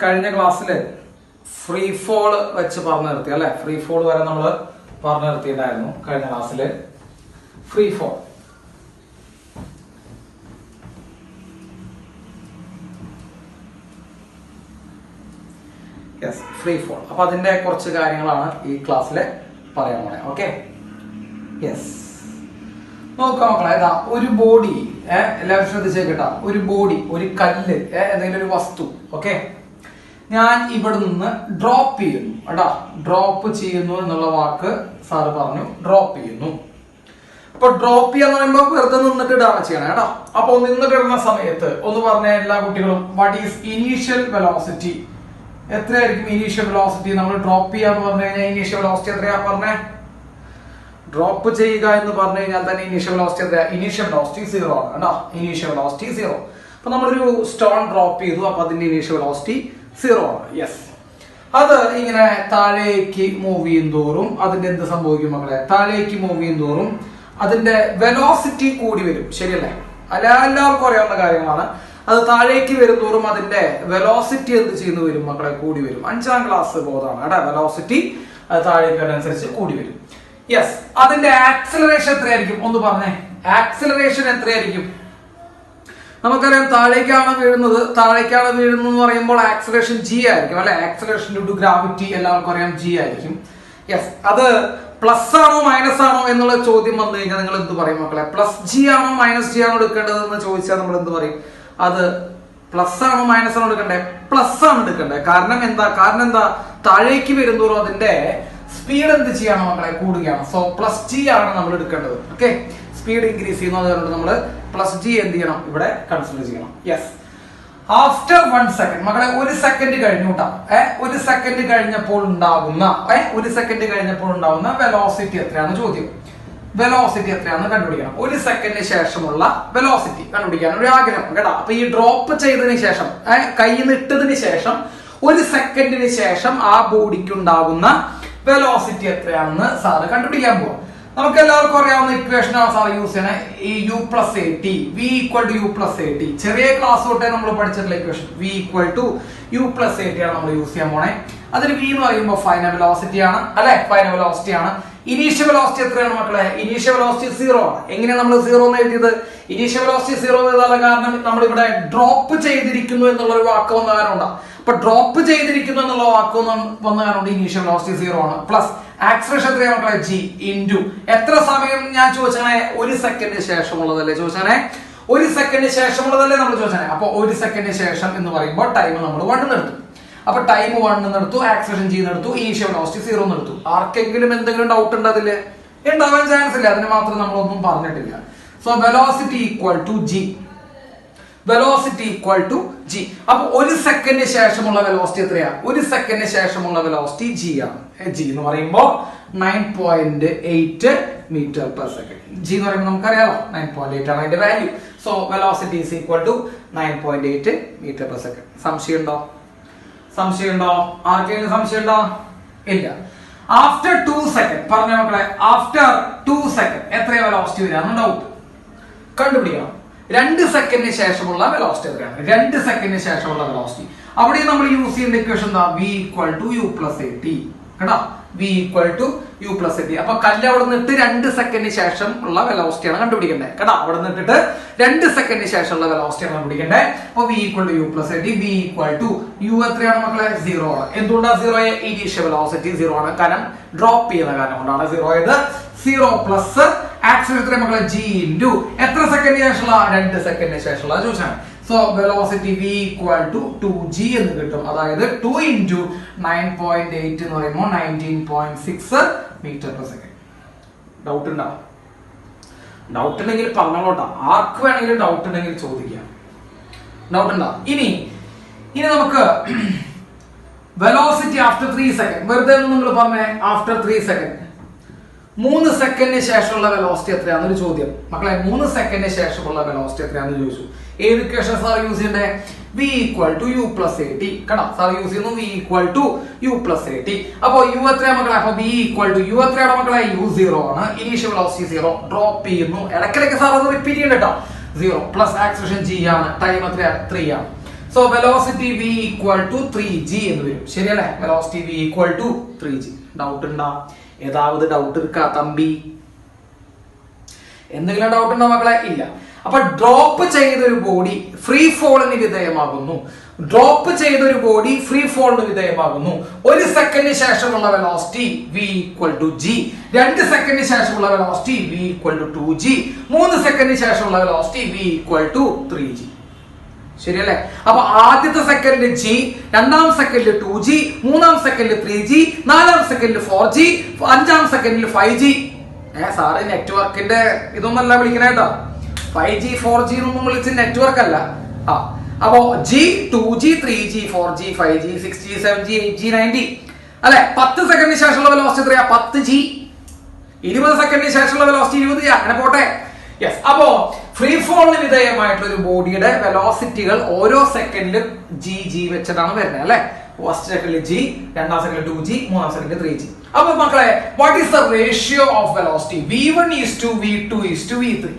കഴിഞ്ഞ ക്ലാസ്സിൽ free fall വെച്ച് പറഞ്ഞു നിർത്തി അല്ലെ. ഫ്രീ ഫോൾ വരെ നമ്മൾ പറഞ്ഞു നിർത്തിയിട്ടുണ്ടായിരുന്നു കഴിഞ്ഞ ക്ലാസ്സിൽ. Free fall yes, free fall. അപ്പൊ അതിന്റെ കുറച്ച് കാര്യങ്ങളാണ് ഈ ക്ലാസ്സിൽ പറയാൻ പോണേ. Okay, yes. നോക്കാം മക്കളെ, ഏതാ ഒരു ബോഡി, എല്ലാവരും ശ്രദ്ധിച്ചേക്കട്ടാ. ഒരു ബോഡി, ഒരു കല്ല്, എന്തെങ്കിലും ഒരു വസ്തു. ഓക്കെ, ഞാൻ ഇവിടെ നിന്ന് ഡ്രോപ്പ് ചെയ്യുന്നു. എടാ, ഡ്രോപ്പ് ചെയ്യുന്നു എന്നുള്ള വാക്ക് സാറ് പറഞ്ഞു, ഡ്രോപ്പ് ചെയ്യുന്നു. അപ്പൊ ഡ്രോപ്പ് ചെയ്യാന്ന് പറയുമ്പോ വെറുതെ നിന്നിട്ട് ഇടാണ് ചെയ്യണം കേട്ടോ. അപ്പൊ നിന്നിട്ട് ഇടുന്ന സമയത്ത് ഒന്ന് പറഞ്ഞ എല്ലാ കുട്ടികളും, വാട്ട് ഈസ് ഇനീഷ്യൽ വെലോസിറ്റി? എത്രയായിരിക്കും ഇനീഷ്യൽ വെലോസിറ്റി? നമ്മൾ ഡ്രോപ്പ് ചെയ്യാന്ന് പറഞ്ഞു കഴിഞ്ഞാൽ ഇനീഷ്യൽ വെലോസിറ്റി എത്രയാ പറഞ്ഞേ? ഡ്രോപ്പ് ചെയ്യുക എന്ന് പറഞ്ഞു കഴിഞ്ഞാൽ തന്നെ ഇനീഷ്യൽ വെലോസിറ്റി എത്രയാ? ഇനീഷ്യൽ വെലോസിറ്റി 0 ആണ് കേട്ടോ. Initial velocity 0. അപ്പൊ നമ്മളൊരു സ്റ്റോൺ ഡ്രോപ്പ് ചെയ്തു, അപ്പൊ അതിന്റെ ഇനീഷ്യൽ വെലോസിറ്റി 0 ആണ്. യെസ്. അത് ഇങ്ങനെ താഴേക്ക് മൂവ് ചെയ്യും തോറും അതിന്റെ എന്ത് സംഭവിക്കും മക്കളെ? താഴേക്ക് മൂവ് ചെയ്യും തോറും അതിന്റെ വെലോസിറ്റി കൂടി വരും. ശരിയല്ലേ? എല്ലാവർക്കും അറിയാവുന്ന കാര്യങ്ങളാണ്. അത് താഴേക്ക് വരും തോറും അതിന്റെ വെലോസിറ്റി എന്ത് ചെയ്യുന്നു വരും മക്കളെ? കൂടി വരും. 5ാം ക്ലാസ് ബോധമാണ് കേട്ടോ. വെലോസിറ്റി അത് താഴേക്ക് വരുന്നതനുസരിച്ച് കൂടി വരും. യെസ്. അതിന്റെ ആക്സിലറേഷൻ എത്രയായിരിക്കും ഒന്ന് പറഞ്ഞേ? ആക്സിലറേഷൻ എത്രയായിരിക്കും? നമുക്കറിയാം താഴേക്കാണ് വീഴുന്നത്. താഴേക്കാണ് വീഴുന്നത് എന്ന് പറയുമ്പോൾ ആക്സിലറേഷൻ G ആയിരിക്കും അല്ലെ. ആക്സിലറേഷൻ ഡ്യൂ ടു ഗ്രാവിറ്റി എല്ലാവർക്കും അറിയാം G ആയിരിക്കും. യെസ്. അത് പ്ലസ് ആണോ മൈനസ് ആണോ എന്നുള്ള ചോദ്യം വന്നു കഴിഞ്ഞാൽ നിങ്ങൾ എന്ത് പറയും മക്കളെ? പ്ലസ് G ആണോ മൈനസ് G ആണോ എടുക്കേണ്ടത് എന്ന് ചോദിച്ചാൽ നമ്മൾ എന്ത് പറയും? അത് പ്ലസ് ആണോ മൈനസ് ആണോ എടുക്കണ്ടേ? പ്ലസ് ആണ് എടുക്കണ്ടേ. കാരണം എന്താ? താഴേക്ക് വരുന്നതോറും അതിന്റെ സ്പീഡ് എന്ത് ചെയ്യണം മക്കളെ? കൂടുകയാണ്. സോ പ്ലസ് G ആണ് നമ്മൾ എടുക്കേണ്ടത്. ഓക്കെ, സ്പീഡ് ഇൻക്രീസ് ചെയ്യുന്നത് കൊണ്ട് നമ്മൾ പ്ലസ് G എന്ത് ചെയ്യണം? ഇവിടെ കൺസിഡർ ചെയ്യണം. യെസ്. ആഫ്റ്റർ 1 സെക്കൻഡ് മക്കളെ, 1 സെക്കൻഡ് കഴിഞ്ഞു കേട്ടോ. 1 സെക്കൻഡ് കഴിഞ്ഞപ്പോൾ ഉണ്ടാവുന്ന വെലോസിറ്റി എത്രയാണെന്ന് ചോദ്യം. വെലോസിറ്റി എത്രയാണെന്ന് കണ്ടുപിടിക്കണം. 1 സെക്കൻഡിന് ശേഷമുള്ള വെലോസിറ്റി കണ്ടുപിടിക്കാൻ ഒരു ആഗ്രഹം കേട്ടോ. അപ്പൊ ഈ ഡ്രോപ്പ് ചെയ്തതിന് ശേഷം, കയ്യിൽ നിന്ന് ഇട്ടതിന് ശേഷം 1 സെക്കൻഡിന് ശേഷം ആ ബോഡിക്ക് ഉണ്ടാകുന്ന വെലോസിറ്റി എത്രയാണെന്ന് സാറ് കണ്ടുപിടിക്കാൻ പോവാം. നമുക്ക് എല്ലാവർക്കും അറിയാവുന്ന ഇക്വേഷൻ ആണ് സാർ യൂസ് ചെയ്യണേ. ഈ U + AT, V = U + AT. ചെറിയ ക്ലാസ് തൊട്ടേ നമ്മൾ പഠിച്ചിട്ടുള്ള ഇക്വേഷൻ V = U + AT ആണ് നമ്മൾ യൂസ് ചെയ്യാൻ പോണേ. അതിൽ V എന്ന് പറയുമ്പോൾ ഫൈനൽ വെലോസിറ്റി ആണ് അല്ലെ. ഫൈനൽ വെലോസിറ്റി ആണ്. ഇനീഷ്യൽ വെലോസിറ്റി എത്രയാണ് മക്കളെ? ഇനീഷ്യൽ വെലോസിറ്റി 0 ആണ്. എങ്ങനെയാണ് നമ്മൾ 0 എന്ന് എഴുതിയത്? ഇനീഷ്യൽ വെലോസിറ്റി 0 എഴുതാനുള്ള കാരണം നമ്മൾ ഇവിടെ ഡ്രോപ്പ് ചെയ്തിരിക്കുന്നു എന്നുള്ള ഒരു വാക്ക് വന്ന കാരണം ഉണ്ടാവും. അപ്പൊ ഡ്രോപ്പ് ചെയ്തിരിക്കുന്നു എന്നുള്ള വാക്ക് വന്ന കാരണം ഇനീഷ്യൽ വെലോസിറ്റി 0 ആണ്. പ്ലസ് ആക്സിലറേഷൻ എത്രയാണ് മക്കളെ? G ഇൻറ്റു എത്ര സമയം ഞാൻ ചോദിച്ചാണേ? 1 സെക്കൻഡ് ശേഷമുള്ളതല്ലേ ചോദിച്ചാണേ? 1 സെക്കൻഡ് ശേഷമുള്ളതല്ലേ നമ്മൾ ചോദിച്ചാണേ? അപ്പൊ 1 സെക്കൻഡ് ശേഷം എന്ന് പറയുമ്പോൾ ടൈം നമ്മൾ 1 എടുത്തു. അപ്പൊ ടൈം 1 എടുത്തു, ആക്സിലറേഷൻ G എടുത്തു, ഇനീഷ്യൽ വെലോസിറ്റി 0 എടുത്തു. ആർക്കെങ്കിലും എന്തെങ്കിലും ഡൗട്ട് ഉണ്ട് അതില്? ഉണ്ടാവാൻ ചാൻസ് ഇല്ല. അതിന് മാത്രം നമ്മളൊന്നും പറഞ്ഞിട്ടില്ല. So velocity equal to G. Velocity equal to G. അപ്പൊ 1 സെക്കൻഡ് ശേഷമുള്ള വെലോസിറ്റി എത്രയാ? 1 സെക്കൻഡ് ശേഷമുള്ള വെലോസിറ്റി G ആണ്. G എന്ന് പറയുമ്പോൾ 9.8 മീറ്റർ പെർ സെക്കൻഡ്. G എന്ന് പറയുമ്പോൾ നമുക്കറിയാലോ 9.8 ആണ് അതിന്റെ value. So velocity is equal to 9.8 metre per second. സംശയമുണ്ടോ? ആർക്കെങ്കിലും സംശയമുണ്ടോ? ഇല്ല. ആഫ്റ്റർ 2 സെക്കൻഡ് പറഞ്ഞ മക്കളെ, ആഫ്റ്റർ 2 സെക്കൻഡ് എത്രയാ വെലോസിറ്റി വരാന്ന് ഡൗട്ട് കണ്ടുപിടിക്കണം. 2 സെക്കൻഡിന് ശേഷമുള്ള വെലോസിറ്റി എത്രയാണ്? 2 സെക്കൻഡിന് ശേഷമുള്ള വെലോസിറ്റി അവിടെ നമ്മൾ യൂസ് ചെയ്യുന്ന ഇക്വേഷൻ എന്താ? V = U + AT കേട്ടോ. V = U + AT. അപ്പൊ കല്ല് അവിടെ നിന്നിട്ട് 2 സെക്കൻഡിന് ശേഷം ഉള്ള വെലോസിറ്റി ആണ് കണ്ടുപിടിക്കേണ്ടത് കേട്ടോ. അവിടെ നിന്നിട്ട് 2 സെക്കൻഡിന് ശേഷമുള്ള വെലോസിറ്റി ആണ് കണ്ടുപിടിക്കേണ്ടത്. അപ്പൊ V = U + AT. V = U എത്രയാണ് മക്കളെ? 0 ആണ്. എന്തുകൊണ്ടാണ് 0? ഇനീഷ്യൽ വെലോസിറ്റി 0 ആണ്. കാരണം ഡ്രോപ്പ് ചെയ്യുന്ന കാരണം കൊണ്ടാണ് 0 ആയത്. 0 പ്ലസ് ആക്സിലറേഷൻ മക്കളെ G ഇൻറ്റു എത്ര സെക്കൻഡിന് ശേഷമുള്ള? 2 സെക്കൻഡിന് ശേഷമുള്ള ചോദിച്ചാണ്. സോ വെലോസിറ്റി V = 2G എന്ന് കിട്ടും. അതായത് 2 ഇൻറ്റു 9.8 എന്ന് പറയുമ്പോൾ 19.6 മീറ്റർ പെർ സെക്കൻഡ്. ഡൗട്ട് ഉണ്ടോ? ഡൗട്ട് ഉണ്ടെങ്കിൽ പറഞ്ഞോളൂട്ടോ. ആർക്ക് വേണമെങ്കിലും ഡൗട്ട് ഉണ്ടെങ്കിൽ ചോദിക്കാം. ഡൗട്ട് ഉണ്ടോ? ഇനി നമുക്ക് വെലോസിറ്റി ആഫ്റ്റർ 3 സെക്കൻഡ് വെറുതെ നിങ്ങൾ പറഞ്ഞേ. ആഫ്റ്റർ 3 സെക്കൻഡ് 3 സെക്കൻഡിന് ശേഷമുള്ള വെലോസിറ്റി എത്രയാണെന്നൊരു ചോദ്യം മക്കളെ. 3 സെക്കൻഡിന് ശേഷമുള്ള വെലോസിറ്റി എത്രയാണെന്ന് ചോദിച്ചു. ഏത് ഇക്വേഷൻ സാർ യൂസ് ചെയ്യണ്ടേ? V = U + AT കേട്ടോ. സാർ യൂസ് ചെയ്യുന്നു V = U + AT. അപ്പൊ U എത്രയാണ് മക്കളെ? അപ്പൊ V = U എത്രയാണ് മക്കളെ? U 0 ആണ്. Initial velocity 0. ഡ്രോപ്പ് ചെയ്യുന്നു. ഇടയ്ക്കിടയ്ക്ക് സാർ അത് റിപ്പീറ്റ് ചെയ്യണ്ട കേട്ടോ. 0 പ്ലസ് ആക്സിലറേഷൻ G ആണ്. ടൈം എത്രയാണ്? 3 ആണ്. So velocity v equal to 3g എന്ന് വരും. ശരിയല്ലേ? Velocity v equal to 3g. Doubt ഉണ്ടാ? ഏതാവത് ഡൗട്ട് ഇരിക്കാ തമ്പി? എന്തെങ്കിലും ഡൗട്ട് ഉണ്ടോ മക്കളെ? ഇല്ല. അപ്പൊ ഡ്രോപ്പ് ചെയ്ത ഒരു ബോഡി ഫ്രീ ഫോളിന് വിധേയമാകുന്നു. ഡ്രോപ്പ് ചെയ്ത ഒരു ബോഡി ഫ്രീ ഫോളിന് വിധേയമാകുന്നു. 1 സെക്കൻഡിന് ശേഷമുള്ള velocity v equal to g. 2 സെക്കൻഡിന് ശേഷമുള്ള velocity v equal to 2g. 3 സെക്കൻഡിന് ശേഷമുള്ള velocity v equal to 3g. ശരിയല്ലേ? അപ്പൊ ആദ്യത്തെ സെക്കൻഡിൽ g, രണ്ടാം സെക്കൻഡിൽ 2g, മൂന്നാം സെക്കൻഡിൽ 3g, നാലാം സെക്കൻഡിൽ 4g, അഞ്ചാം സെക്കൻഡിൽ 5g. സാറ് നെറ്റ്വർക്കിന്റെ ഇതൊന്നല്ല വിളിക്കണേട്ടോ. 5G 4G എന്നൊന്നും വിളിച്ച് നെറ്റ്വർക്ക് അല്ല. അപ്പോ G 2G 3G 4G 5G 6G 7G 8G 9G അല്ലെ? 10 സെക്കൻഡിന് ശേഷമുള്ള വെലോസിറ്റി എത്രയാ? 10G. 20 സെക്കൻഡിന് ശേഷമുള്ള വെലോസിറ്റി 20G. അങ്ങനെ പോട്ടെ. യെസ്. അപ്പോ ഫ്രീ ഫോളിന് വിധേയമായിട്ടുള്ള ഒരു ബോഡിയുടെ വെലോസിറ്റികൾ ഓരോ സെക്കൻഡിലും g വെച്ചിട്ടാണ് വരുന്നത് അല്ലെ? ഫസ്റ്റ് സെക്കൻഡിൽ g, രണ്ടാം സെക്കൻഡിൽ 2g, മൂന്നാം സെക്കൻഡിൽ 3g. അപ്പൊ മക്കളെ, what is the ratio of velocity? v1 v2 v3.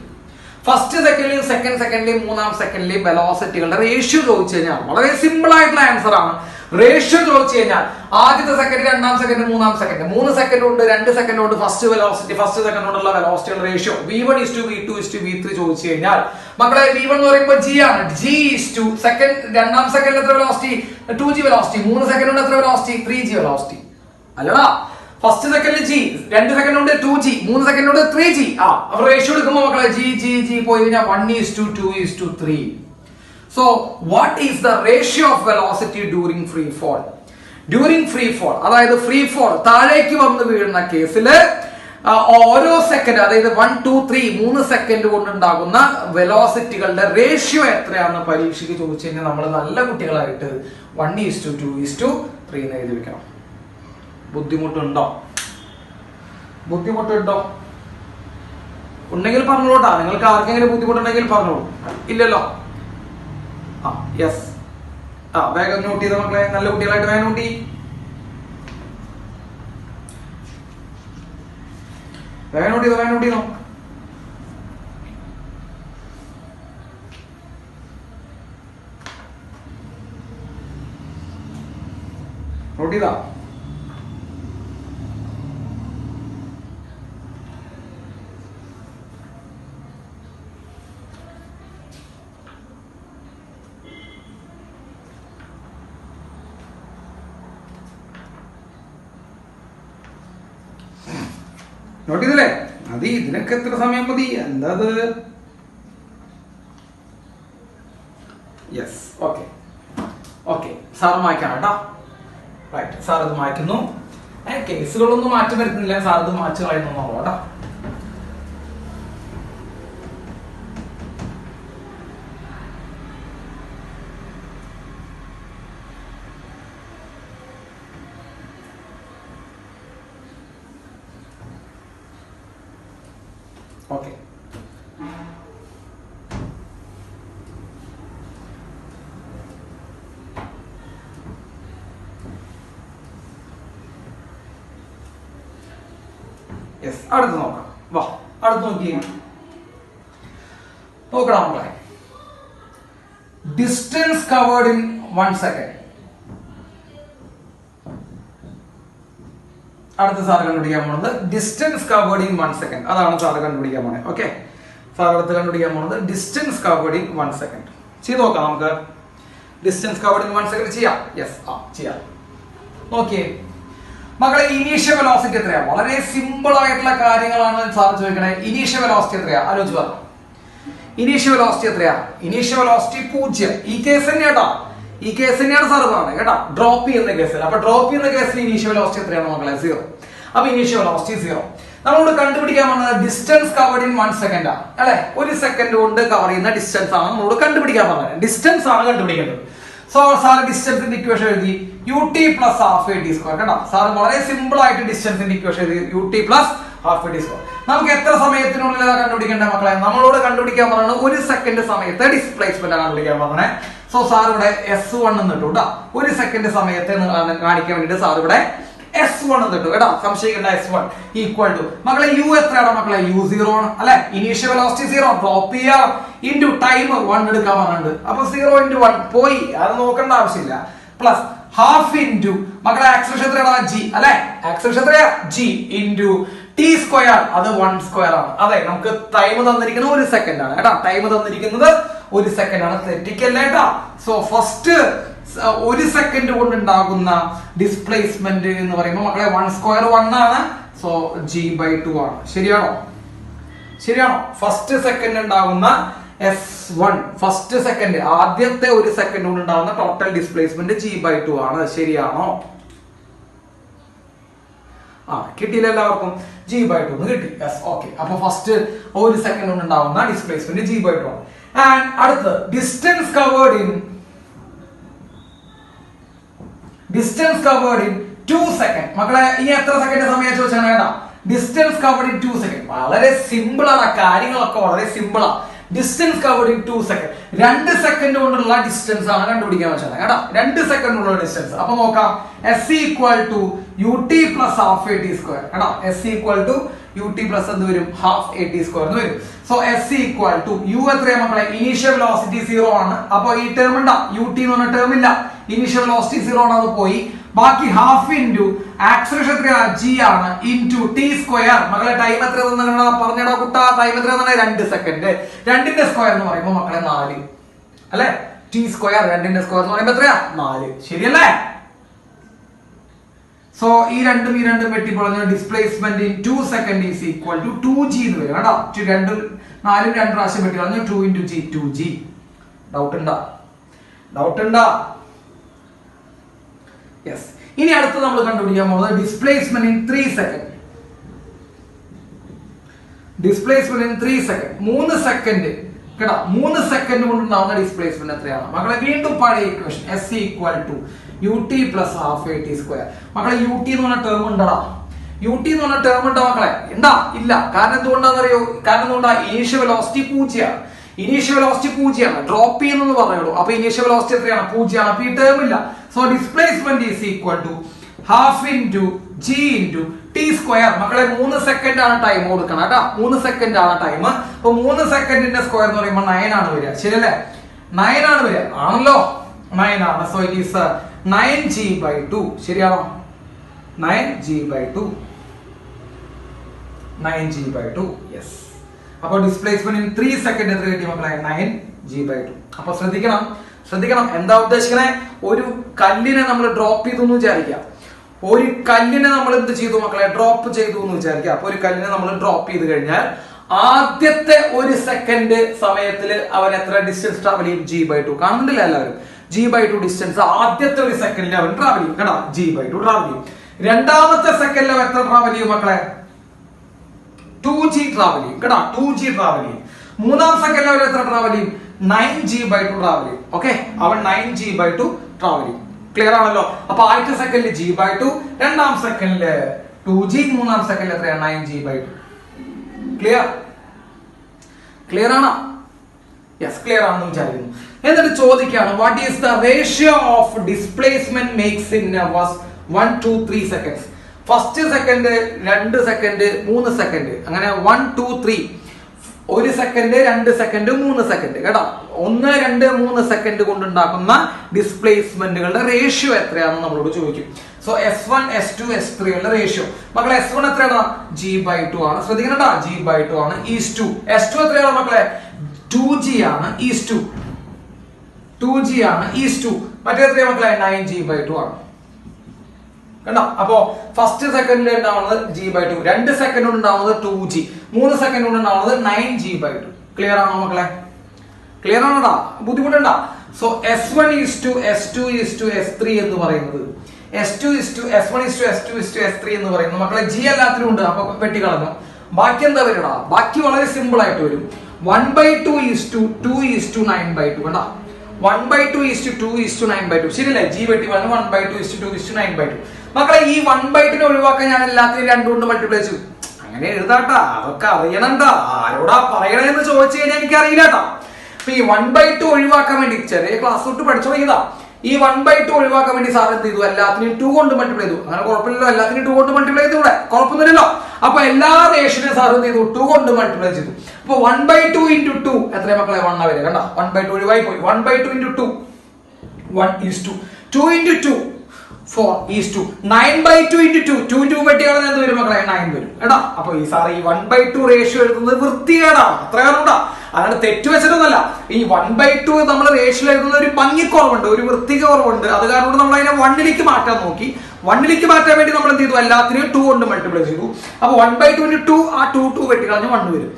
First സെക്കൻഡിലും സെക്കൻഡ് സെക്കൻഡിലും മൂന്നാം സെക്കൻഡിലെയും വെലോസിറ്റികളുടെ റേഷ്യോ ചോദിച്ചു കഴിഞ്ഞാൽ വളരെ സിമ്പിൾ ആയിട്ടുള്ള ആൻസർ ആണ്. റേഷ്യോ ചോദിച്ചു കഴിഞ്ഞാൽ ആദ്യത്തെ സെക്കൻഡ്, രണ്ടാം സെക്കൻഡ്, മൂന്നാം സെക്കൻഡ്, 3 സെക്കൻഡ് കൊണ്ട് 2 സെക്കൻഡ് കൊണ്ട് ഫസ്റ്റ് വെലോസിറ്റി, ഫസ്റ്റ് സെക്കൻഡ് കൊണ്ടുള്ള വെലോസിറ്റിയുടെ റേഷ്യോ v1 v2 v3 ചോദിച്ചു കഴിഞ്ഞാൽ മക്കളെ, v1 എന്ന് പറയുമ്പോൾ g ആണ്. g സെക്കൻഡ്, രണ്ടാം സെക്കൻഡിൽ എത്ര വെലോസിറ്റി? 2g velocity. 3 സെക്കൻഡ് കൊണ്ട് എത്ര വെലോസിറ്റി? 3g velocity. അല്ലടാ, ഫസ്റ്റ് സെക്കൻഡിൽ g, 2 സെക്കൻഡ് കൊണ്ട് 2g, 3 സെക്കൻഡ് കൊണ്ട് 3g. അപ്പൊ റേഷ്യോ എടുക്കുമ്പോൾ മക്കളെ g പോയി കഴിഞ്ഞാൽ 1:2:3. So what is the ratio of velocity during free fall? During free fall, അതായത് ഫ്രീ ഫോൾ താഴേക്ക് വന്ന് വീഴുന്ന കേസിൽ ഓരോ സെക്കൻഡ്, അതായത് 1 2 3 3 സെക്കൻഡ് കൊണ്ടുണ്ടാകുന്ന വെലോസിറ്റികളുടെ റേഷ്യോ എത്രയാണെന്ന് പരീക്ഷയ്ക്ക് ചോദിച്ചു കഴിഞ്ഞാൽ നമ്മൾ നല്ല കുട്ടികളായിട്ട് 1:2:3 എന്ന് എഴുതി വെക്കണം. ബുദ്ധിമുട്ടുണ്ടോ? ഉണ്ടെങ്കിൽ പറഞ്ഞോട്ടാ. നിങ്ങൾക്ക് ആർക്കെങ്കിലും ബുദ്ധിമുട്ടുണ്ടെങ്കിൽ പറഞ്ഞോളൂ. ഇല്ലല്ലോ? യെസ്. വേഗം നോട്ട് ചെയ്ത മക്കളെ, നല്ല കുട്ടികളായിട്ട് വേഗം നോട്ട് ചെയ്യും. വേഗം നോട്ട് ചെയ്തോ. നോട്ട് ചെയ്താ? നോട്ട് ചെയ്തല്ലേ? മതി. ഇതിനൊക്കെ എത്ര സമയം മതി? എന്താ? യെസ്. ഓക്കെ സാറ് മായ്ക്കാണ് കേട്ടോ. റൈറ്റ്, സാർ ഇത് മായ്ക്കുന്നു. കേസുകളൊന്നും മാറ്റം വരുത്തുന്നില്ല. സാർ ഇത് മാറ്റി കളയുന്നു കേട്ടോ. ഓക്കെ. യെസ്. അടുത്ത് നോക്കാം. വാ, അടുത്ത് നോക്കണം മക്കളെ. Distance covered in 1 second. അടുത്ത സാറ് കണ്ടുപിടിക്കാൻ പോണത് ഡിസ്റ്റൻസ് കവേർഡ് ഇൻ 1 സെക്കൻഡ്. അതാണ് സാറ് കണ്ടുപിടിക്കാൻ പോണത്. ഓക്കെ, സാർ അടുത്ത് കണ്ടുപിടിക്കാൻ പോണത് ഡിസ്റ്റൻസ് കവേർഡ് ഇൻ 1 സെക്കൻഡ്. ചെയ്ത് നോക്കാം നമുക്ക്. ഡിസ്റ്റൻസ് കവേർഡ് ഇൻ 1 സെക്കൻഡ് ചെയ്യാം. യെസ്, ചെയ്യാം. നോക്കിയേ മക്കളെ, ഇനീഷ്യൽ വെലോസിറ്റി എത്രയാ? വളരെ സിമ്പിൾ ആയിട്ടുള്ള കാര്യങ്ങളാണ് സാർ ചോദിക്കണേ. ഇനീഷ്യൽ വെലോസിറ്റി എത്രയാ? ആലോചിച്ച് പറഞ്ഞു. ഇനീഷ്യൽ വെലോസിറ്റി എത്രയാ? Initial velocity 0. ഈ കേസ് തന്നെയാട്ടോ. ഈ കേസ് തന്നെയാണ് സാർ പറഞ്ഞത് കേട്ടോ. ഡ്രോപ്പ് ചെയ്യുന്ന കേസിൽ. അപ്പൊ ഡ്രോപ്പ് ചെയ്യുന്ന കേസിൽ ഇനീഷ്യൽ വെലോസിറ്റി എത്രയാണ് മക്കളെ? 0. അപ്പൊ ഇനീഷ്യൽ വെലോസിറ്റി 0. നമ്മളോട് കണ്ടുപിടിക്കാൻ പറഞ്ഞത് ഡിസ്റ്റൻസ് കവേർഡ് ഇൻ 1 സെക്കൻഡ് ആണ് അല്ലെ? 1 സെക്കൻഡ് കൊണ്ട് കവർ ചെയ്യുന്ന ഡിസ്റ്റൻസ് ആണ് നമ്മളോട് കണ്ടുപിടിക്കാൻ പറഞ്ഞത്. ഡിസ്റ്റൻസ് ആണ് കണ്ടുപിടിക്കേണ്ടത്. സോ സാർ ഡിസ്റ്റൻസിന്റെ ഇക്വേഷൻ എഴുതി ut plus half AD square. കേട്ടോ, സാർ വളരെ സിമ്പിൾ ആയിട്ട് ഡിസ്റ്റൻസിന്റെ ഇക്വേഷൻ എഴുതി ut plus half AD square. നമുക്ക് എത്ര സമയത്തിനുള്ളിൽ കണ്ടുപിടിക്കേണ്ട മക്കളെ? നമ്മളോട് കണ്ടുപിടിക്കാൻ പറഞ്ഞത് 1 സെക്കൻഡ് സമയത്തെ ഡിസ്പ്ലേസ്മെന്റ് കണ്ടുപിടിക്കാൻ പറഞ്ഞേ. സോ സാർ ഇവിടെ S1 എന്നിട്ടു കേട്ടോ. 1 സെക്കൻഡ് സമയത്തെ കാണിക്കാൻ വേണ്ടിട്ട് സാർ ഇവിടെ S1 എന്ന് കിട്ടും കേട്ടോ, സംശയിക്കേണ്ട. S1 ഈക്വൽ ടു മക്കളെ u എത്രയാണ് മക്കളെ? u0 ആണ് അല്ലെ. ഇനീഷ്യൽ വെലോസിറ്റി 0 ഡ്രോപ്പ് ചെയ്യാം ഇൻടു ടൈം 1 എടുക്കാൻ പറഞ്ഞിട്ടുണ്ട്. അപ്പൊ 0 × 1 പോയി, അത് നോക്കേണ്ട ആവശ്യമില്ല. പ്ലസ് ഹാഫ് ഇൻടു മക്കളെ ആക്സിലറേഷൻ എത്രയാണ്? g അല്ലെ. ആക്സിലറേഷൻ എത്രയാ? g ഇൻടു ടി സ്ക്വയർ, അത് 1 സ്ക്വയർ ആണ്. അതെ, നമുക്ക് ടൈം തന്നിരിക്കുന്നത് 1 സെക്കൻഡ് ആണ് കേട്ടോ. ടൈം തന്നിരിക്കുന്നത് 1 സെക്കൻഡ് ആണ്, തെറ്റിക്കല്ലേ കേട്ടോ. സോ ഫസ്റ്റ് 1 സെക്കൻഡ് കൊണ്ട് ഉണ്ടാകുന്ന ഡിസ്പ്ലേസ്മെന്റ് എന്ന് പറയുമ്പോൾ മക്കളെ 1 സ്ക്വയർ 1 ആണ്. സോ g/2 ആണ്. ശരിയാണോ? ശരിയാണോ? ഫസ്റ്റ് സെക്കൻഡ് ഉണ്ടാകുന്ന S1, ഫസ്റ്റ് സെക്കൻഡ്, ആദ്യത്തെ 1 സെക്കൻഡ് കൊണ്ട് ഉണ്ടാകുന്ന ടോട്ടൽ ഡിസ്പ്ലേസ്മെന്റ് g/2 ആണ്. ശരിയാണോ? കിട്ടിയില്ല എല്ലാവർക്കും? g/2 എന്ന് കിട്ടി. Yes, okay. അപ്പൊ ഫസ്റ്റ് 1 സെക്കൻഡ് കൊണ്ട് ഉണ്ടാവുന്ന ഡിസ്പ്ലേസ്മെന്റ് g/2 ആണ്. ആൻഡ് അടുത്ത് ഡിസ്റ്റൻസ് കവേർഡ് ഇൻ 2 സെക്കൻഡ്. മക്കളെ ഇനി എത്ര സെക്കൻഡ് സമയം ചോദിച്ചാണ് കേട്ടാ? Distance covered in 2 second. വളരെ സിമ്പിൾ ആണ്, കാര്യങ്ങളൊക്കെ വളരെ സിമ്പിൾ ആണ്. Distance covered in 2 second, 2 second കൊണ്ടുള്ള ഡിസ്റ്റൻസ് ആണ് കണ്ടുപിടിക്കാൻ പറ്റുന്നത് കേട്ടോ. 2 സെക്കൻഡ് കൊണ്ടുള്ള ഡിസ്റ്റൻസ്. അപ്പൊ നോക്കാം, s equal to ut plus half at square കേട്ടോ. s equal to ut plus എന്ത് വരും? ഹാഫ് at സ്ക്വയർ എന്ന് വരും. So s equal to u എത്രയാണ് മക്കളെ? ഇനീഷ്യൽ വെലോസിറ്റി 0 ആണ്. അപ്പൊ ഈ ടേം ഉണ്ടാ, ut എന്ന് പറഞ്ഞ ടേം ഇല്ല. ഇനീഷ്യൽ വെലോസിറ്റി 0 ആണ്, അത് പോയി. ബാക്കി ഹാഫ് ഇൻറ്റു ആക്സിലറേഷൻ എത്രയാ? g ആണ് ഇൻറ്റു ടി സ്ക്വയർ. മക്കളെ ടൈം എത്ര പറഞ്ഞടാ കുട്ടാ? ടൈം എത്ര 2 സെക്കൻഡ്. 2ന്റെ സ്ക്വയർ എന്ന് പറയുമ്പോൾ മക്കളെ 4 അല്ലെ. ടി സ്ക്വയർ 2ന്റെ സ്ക്വയർ എന്ന് പറയുമ്പോൾ എത്രയാ? 4. ശരിയല്ലേ? സോ ഈ രണ്ടും വെട്ടിപ്പൊളഞ്ഞ displacement in 2 second is equal to 2g എന്ന് വരും കേട്ടോ. 4 2 പ്രാവശ്യം വെട്ടിക്കളഞ്ഞു. 2 × g 2g. ഡൗട്ട് ഉണ്ടാ? യെസ്. ഇനി അടുത്ത് നമ്മൾ കണ്ടുപിടിക്കാൻ പോകുന്നത് displacement in 3 second. Displacement in 3 second, 3 second കേട്ടോ. 3 സെക്കൻഡ് കൊണ്ടുണ്ടാവുന്ന ഡിസ്പ്ലേസ്മെന്റ് എത്രയാണ് മക്കളെ? വീണ്ടും പഴയ equation s equal to ut plus half at square. മക്കളെ ut എന്ന് പറഞ്ഞ ടേം ഉണ്ടടാ. ut എന്ന് പറഞ്ഞ ടേം ഉണ്ടോ മക്കളെ? ഉണ്ടാ? ഇല്ല. കാരണം എന്തുകൊണ്ടാണെന്നറിയോ? കാരണം എന്തുകൊണ്ടാ? ഇനീഷ്യൽ വെലോസിറ്റി 0 ആണ്. ഇനീഷ്യൽ വെലോസിറ്റി 0 ആണ്, ഡ്രോപ്പ് ചെയ്യുന്നു പറയുള്ളൂ. അപ്പൊ ഇനീഷ്യൽ വെലോസിറ്റി എത്രയാണ്? 0 ആണ്. അപ്പൊ ഈ ടേം ഇല്ല. So displacement is equal to half into g into t square. മക്കളെ 3 സെക്കൻഡ് ആണ് ടൈം കൊടുക്കണം കേട്ടോ. 3 സെക്കൻഡ് ആണ് ടൈം. അപ്പൊ 3 സെക്കൻഡിന്റെ സ്ക്വയർ എന്ന് പറയുമ്പോൾ 9 ആണ് വരിക. ശരിയല്ലേ? 9 ആണ് വരിക. ആണല്ലോ, 9 ആണ്. So it is 9g/2. ശരിയാണോ? 9g/2. 9g/2. യെസ്. അപ്പൊ ഡിസ്പ്ലേസ്മെന്റ് ഇൻ 3 സെക്കൻഡ് എത്ര കിട്ടി മക്കളെ? 9g/2. അപ്പൊ ശ്രദ്ധിക്കണം. എന്താ ഉദ്ദേശിക്കണേ? ഒരു കല്ലിനെ നമ്മൾ ഡ്രോപ്പ് ചെയ്തു എന്ന് വിചാരിക്കാം. ഒരു കല്ലിനെ നമ്മൾ എന്ത് ചെയ്തു മക്കളെ? ഡ്രോപ്പ് ചെയ്തു എന്ന് വിചാരിക്കുക. അപ്പൊ ഒരു കല്ലിനെ നമ്മൾ ഡ്രോപ്പ് ചെയ്ത് കഴിഞ്ഞാൽ ആദ്യത്തെ 1 സെക്കൻഡ് സമയത്തിൽ അവൻ എത്ര ഡിസ്റ്റൻസ് ട്രാവൽ ചെയ്യും? g/2. കാണുന്നില്ല എല്ലാവരും? g/2 ഡിസ്റ്റൻസ് ആദ്യത്തെ 1 സെക്കൻഡിൽ അവൻ ട്രാവൽ ചെയ്യും കേട്ടോ. g/2 ട്രാവൽ ചെയ്യും. രണ്ടാമത്തെ സെക്കൻഡിൽ അവൻ എത്ര ട്രാവൽ ചെയ്യും മക്കളെ? 2g ട്രാവൽ ചെയ്യും കേട്ടോ. 2g ട്രാവൽ ചെയ്യും. മൂന്നാം സെക്കൻഡിൽ അവൻ എത്ര ട്രാവൽ ചെയ്യും? 9g/2 ട്രാവൽ ചെയ്യും. ഓക്കെ, അവൻ 9g/2 ട്രാവൽ ചെയ്യും. ക്ലിയർ ആണല്ലോ? അപ്പൊ ആദ്യത്തെ സെക്കൻഡിൽ g/2, രണ്ടാം സെക്കൻഡില് 2g, മൂന്നാം സെക്കൻഡിൽ എത്രയാണ്? 9g/2. ക്ലിയർ ആണോ? യെസ്, ക്ലിയർ ആണെന്ന് വിചാരിക്കുന്നു. എന്നിട്ട് ചോദിക്കുകയാണ്, what is the ratio of displacement makes in 1 to 3 seconds. First second, 2 second, 3 second, അങ്ങനെ 1 2 3. 1 സെക്കൻഡ്, 2 സെക്കൻഡ്, 3 സെക്കൻഡ് കേട്ടോ. 1 2 3 സെക്കൻഡ് കൊണ്ടുണ്ടാക്കുന്ന ഡിസ്പ്ലേസ്മെന്റുകളുടെ റേഷ്യോ എത്രയാണെന്ന് നമ്മളോട് ചോദിക്കും. സോ S1 S2 S3 കളുടെ റേഷ്യോ മക്കളെ, S1 എത്രയാണ്? g/2 ആണ്. ശ്രദ്ധിക്കണം, g/2 ആണ്. ഈസ് 2. S2 എത്രയാണ് മക്കളെ? 2g ആണ്. ഈസ് 2. 2g ആണ്. ഈസ് 2. മറ്റേ എത്രയാണ് മക്കളെ? 9g/2 ആണ്. കണ്ടോ? അപ്പോ ഫസ്റ്റ് സെക്കൻഡിൽ ഉണ്ടാവുന്നത് g/2, 2 സെക്കൻഡ് കൊണ്ട് ഉണ്ടാവുന്നത് 2g, 3 സെക്കൻഡ് കൊണ്ട് ഉണ്ടാവുന്നത് 9g/2. ക്ലിയർ ആണോ മക്കളെ? Clear ആണോടാ? ബുദ്ധിമുട്ടുണ്ടാ? So S1 S2 S3 എന്ന് പറയുന്നത്, S1 S2 എന്ന് പറയുന്നത് മക്കളെ g എല്ലാത്തിലും ഉണ്ട്. അപ്പൊ വെട്ടിക്കളഞ്ഞു. ബാക്കി എന്താ വരടാ? ബാക്കി വളരെ സിമ്പിൾ ആയിട്ട് വരും. 1/2 2 9/2. കണ്ടാ? 1/2 2 9/2. ശരിയല്ലേ? g വെട്ടി പറഞ്ഞു. 1/2 2 9/2. മക്കളെ ഈ 1/2 ഒഴിവാക്കാൻ ഞാൻ എല്ലാത്തിനും 2 കൊണ്ട് മൾട്ടിപ്ലൈ ചെയ്തു. അങ്ങനെ എഴുതാട്ടാ, അതൊക്കെ അറിയണണ്ടാ. ആരോടാ പറയണെന്ന് ചോദിച്ചു കഴിഞ്ഞാൽ എനിക്ക് അറിയില്ലാട്ടാ. അപ്പൊ ഈ 1/2 ഒഴിവാക്കാൻ വേണ്ടി ചെറിയ ക്ലാസ് തൊട്ട് പഠിച്ചു തുടങ്ങിയതാ. ഈ 1/2 ഒഴിവാക്കാൻ വേണ്ടി സാർ എന്ത് ചെയ്തു, എല്ലാത്തിനും 2 കൊണ്ട് മൾട്ടിപ്ലൈ ചെയ്തു. അങ്ങനെ കുഴപ്പമില്ലല്ലോ, എല്ലാത്തിനും 2 കൊണ്ട് മൾട്ടിപ്ലൈ ചെയ്തു, ഇവിടെ കുഴപ്പമൊന്നുമില്ലല്ലോ. അപ്പൊ എല്ലാ റേഷനും സാർ എന്ത് ചെയ്തു, 2 കൊണ്ട് മൾട്ടിപ്ലൈ ചെയ്തു. അപ്പൊ 1/2 into 2 എത്ര മക്കളെ, 1 വരെ. കണ്ട 1/2 ഒഴിവായി പോയി. 1/2 into 2 1:2. 2 into 2 4:2. 9/2 into 2 2 2 വെട്ടിയാണ് എന്ത് വരും മക്കളെ, 9 വരും കേട്ടാ. അപ്പൊ ഈ സാർ ഈ 1/2 റേഷ്യോ എഴുതുന്നത് വൃത്തികേടാണ്, അത്ര കാരണമുണ്ടാ. അതാണ് തെറ്റ് വെച്ചിട്ടൊന്നല്ല. ഈ 1/2 നമ്മൾ റേഷ്യോ എഴുതുന്ന ഒരു ഭംഗിക്കുറവുണ്ട്, ഒരു വൃത്തിക്കുറവുണ്ട്. അത് കാരണം നമ്മൾ അതിനെ 1ലേക്ക് മാറ്റാൻ നോക്കി. 1ലേക്ക് മാറ്റാൻ വേണ്ടി നമ്മൾ എന്ത് ചെയ്തു, എല്ലാത്തിനും 2 കൊണ്ട് മൾട്ടിപ്ലൈ ചെയ്തു. അപ്പൊ 1/2 into 2 ആ 2 വെട്ടി കളഞ്ഞ് 1 വരും.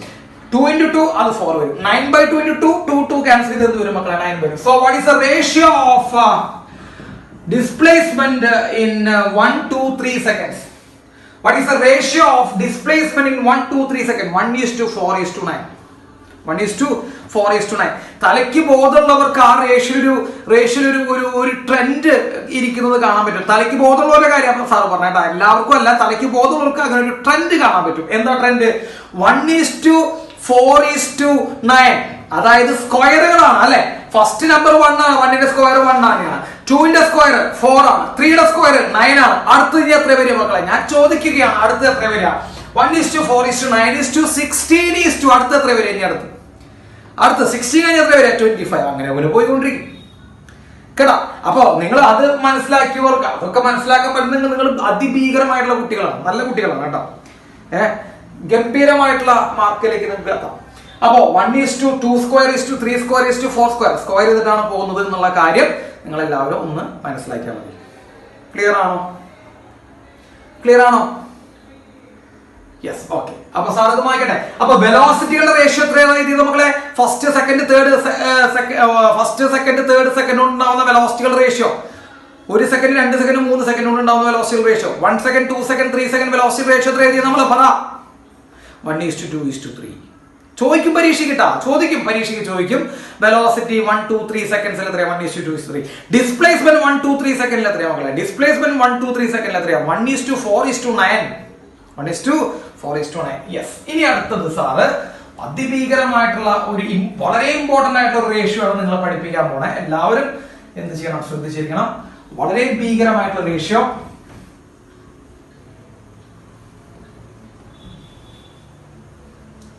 2 into 2 അത് 4 വരും. 9/2 into 2 ക്യാൻസൽ ചെയ്ത് എന്ത് വരും മക്കളെ, 9 വരും. So what is the ratio of displacement in 1, 2, 3 seconds? What is the ratio of displacement in 1, 2, 3 seconds? 1:4:9. 1:4:9. തലയ്ക്ക് ബോധമുള്ളവർക്ക് ആ റേഷ്യോയിൽ ഒരു ട്രെൻഡ് ഇരിക്കുന്നത് കാണാൻ പറ്റും. തലയ്ക്ക് ബോധമുള്ളവരുടെ കാര്യം സാർ പറഞ്ഞേട്ടാ, എല്ലാവർക്കും അല്ല, തലയ്ക്ക് ബോധമുള്ളവർക്ക് അങ്ങനെ ഒരു ട്രെൻഡ് കാണാൻ പറ്റും. എന്താ ട്രെൻഡ്? 1:4:9. അതായത് സ്ക്വയറുകളാണ് അല്ലെ. ഫസ്റ്റ് നമ്പർ 1 ആണ്, 1ന്റെ സ്ക്വയർ 1 ആണ്, 2ന്റെ സ്ക്വയർ 4 ആണ്, 3യുടെ സ്ക്വയർ 9 ആണ്. അടുത്ത് ഇനി എത്ര വരിക മക്കളെ, ഞാൻ ചോദിക്കുകയാണ്, അടുത്ത് എത്ര വരിക? 1:4:9:16. അടുത്ത് എത്ര വരിക? ഇനി അടുത്ത് 16 കഴിഞ്ഞ് എത്ര വരിക? 25. അങ്ങനെ പോലെ പോയിക്കൊണ്ടിരിക്കും കേട്ടാ. അപ്പൊ നിങ്ങൾ അത് മനസ്സിലാക്കിയവർക്ക്, അതൊക്കെ മനസ്സിലാക്കാൻ പറ്റുന്ന നിങ്ങൾ അതിഭീകരമായിട്ടുള്ള കുട്ടികളാണ്, നല്ല കുട്ടികളാണ് കേട്ടോ. ഗംഭീരമായിട്ടുള്ള മാർക്കിലേക്ക് നിങ്ങൾക്ക് എത്താം. അപ്പോ 1:2 സ്ക്വയർ 3 സ്ക്വയർ 4 സ്ക്വയർ സ്ക്വയർ ചെയ്തിട്ടാണ് പോകുന്നത് എന്നുള്ള കാര്യം നിങ്ങൾ എല്ലാവരും ഒന്ന് മനസ്സിലാക്കിയാൽ മതി. ക്ലിയർ ആണോ? Yes, okay. അപ്പൊ സാർ ഇത് വായിക്കട്ടെ. അപ്പൊ വെലോസിറ്റികളുടെ റേഷ്യോ എത്രയാണ് എഴുതിയത് മക്കളെ? ഫസ്റ്റ് സെക്കൻഡ് തേർഡ് ഉണ്ടാവുന്ന വെലോസിറ്റികളുടെ റേഷ്യോ, 1 സെക്കൻഡ് 2 സെക്കൻഡ് 3 സെക്കൻഡ് കൊണ്ട് ഉണ്ടാവുന്ന velocity ratio, 1 second 2 second 3 second velocity ratio എത്ര എഴുതിയത് നമ്മൾ പറ? 1:2:3. ചോദിക്കും പരീക്ഷയ്ക്ക് കേട്ടാ, ചോദിക്കും വെലോസിറ്റി 1, 2, 3 സെക്കൻഡ്സിൽ എത്രയാ? 1:2:3. ഡിസ്പ്ലേസ്മെന്റ് 1, 2, 3 സെക്കൻഡിൽ എത്രയാ മക്കളെ? ഡിസ്പ്ലേസ്മെന്റ് 1, 2, 3 സെക്കൻഡിൽ എത്രയാ? 1:4:9. 1:4:9. യെസ്. ഇനി അടുത്തത് സാറ് അതിഭീകരമായിട്ടുള്ള ഒരു വളരെ ഇമ്പോർട്ടന്റ് ആയിട്ടുള്ള ഒരു റേഷ്യോ ആണ് നിങ്ങളെ പഠിപ്പിക്കാൻ പോണേ. എല്ലാവരും എന്ത് ചെയ്യണം, ശ്രദ്ധിച്ചിരിക്കണം. വളരെ ഭീകരമായിട്ടുള്ള റേഷ്യോ.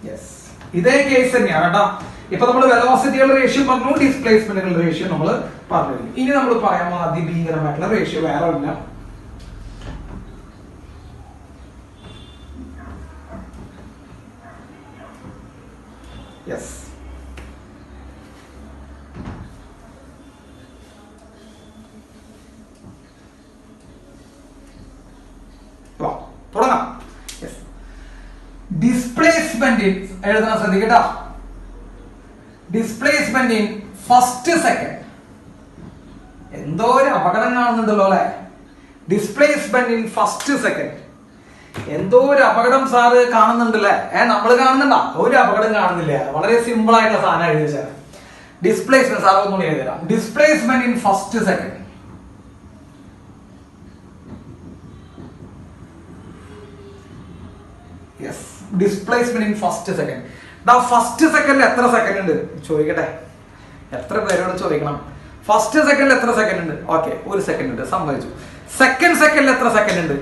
യെസ്, ഇതേ കേസ് തന്നെയാണ് കേട്ടോ. ഇപ്പൊ നമ്മൾ വെലോസിറ്റികളുടെ റേഷ്യോ പറഞ്ഞു, ഡിസ്പ്ലേസ്മെന്റുകളുടെ റേഷ്യോ നമ്മൾ പറഞ്ഞു. ഇനി നമ്മൾ പറയാൻ പോകുന്ന അതിഭീകരമായിട്ടുള്ള റേഷ്യോ വേറെ ഇല്ല. യെസ്, തുടങ്ങാം. ഡിസ്പ്ലേസ്മെന്റ് എഴുതാൻ ശ്രദ്ധിക്കട്ടോ. Displacement in first second. എന്തോ ഒരു അപകടം കാണുന്നുണ്ടല്ലോ അല്ലെ. ഡിസ്പ്ലേസ്മെന്റ് ഇൻ ഫസ്റ്റ് സെക്കൻഡ്, എന്തോ ഒരു അപകടം സാറ് കാണുന്നുണ്ടല്ലേ? നമ്മൾ കാണുന്നുണ്ടാ? ഒരു അപകടം കാണുന്നില്ല. വളരെ സിമ്പിൾ ആയിട്ടുള്ള സാധനം എഴുതി വെച്ചാൽ ഡിസ്പ്ലേസ്മെന്റ് സാർ ഒന്നുകൂടി എഴുതാം. Displacement in first second. Yes, displacement in first second. First സെക്കൻഡിൽ എത്ര സെക്കൻഡ് ഉണ്ട് ചോദിക്കട്ടെ, എത്ര പേരോട് ചോദിക്കണം? ഫസ്റ്റ് സെക്കൻഡിൽ എത്ര സെക്കൻഡ് ഉണ്ട്? ഓക്കെ, 1 സെക്കൻഡ് ഉണ്ട്, സമ്മതിച്ചു. സെക്കൻഡ് സെക്കൻഡിൽ എത്ര സെക്കൻഡ് ഉണ്ട്?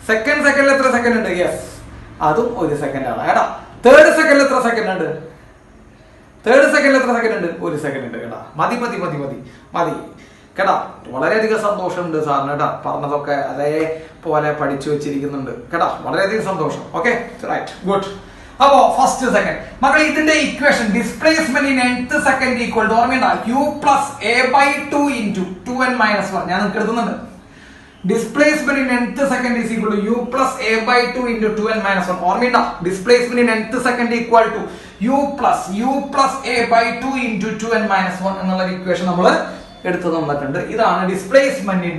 സെക്കൻഡ് സെക്കൻഡിൽ എത്ര സെക്കൻഡ് ഉണ്ട്? യെസ്, അതും 1 സെക്കൻഡ് ആണ് കേട്ടാ. തേർഡ് സെക്കൻഡിൽ എത്ര സെക്കൻഡ് ഉണ്ട്? തേർഡ് സെക്കൻഡിൽ എത്ര സെക്കൻഡ് ഉണ്ട്? 1 സെക്കൻഡ് ഉണ്ട് കേട്ടാ. മതി കേട്ടാ. വളരെയധികം സന്തോഷമുണ്ട് സാറിന് കേട്ടാ. പറഞ്ഞതൊക്കെ അതേപോലെ പഠിച്ചു വെച്ചിരിക്കുന്നുണ്ട് കേട്ടാ. വളരെയധികം സന്തോഷം. Okay, right, good. അപ്പോ ഫസ്റ്റ് സെക്കൻഡ് മക്കളെ, ഇതിന്റെ equation displacement in nth second equal to ഓർമ്മയുണ്ടാ? u plus a/2 into 2n-1. ഞാൻ നിങ്ങൾക്ക് എഴുതുന്നുണ്ട്. Displacement in nth second is equal to u plus a/2 into 2n-1. ഓർമ്മയുണ്ടാ? Displacement in nth second equal to u plus a/2 into 2n-1 എന്നുള്ള equation നമ്മൾ എടുത്തു തന്നിട്ടുണ്ട്. ഇതാണ് ഡിസ്പ്ലേസ്മെന്റ് ഇൻ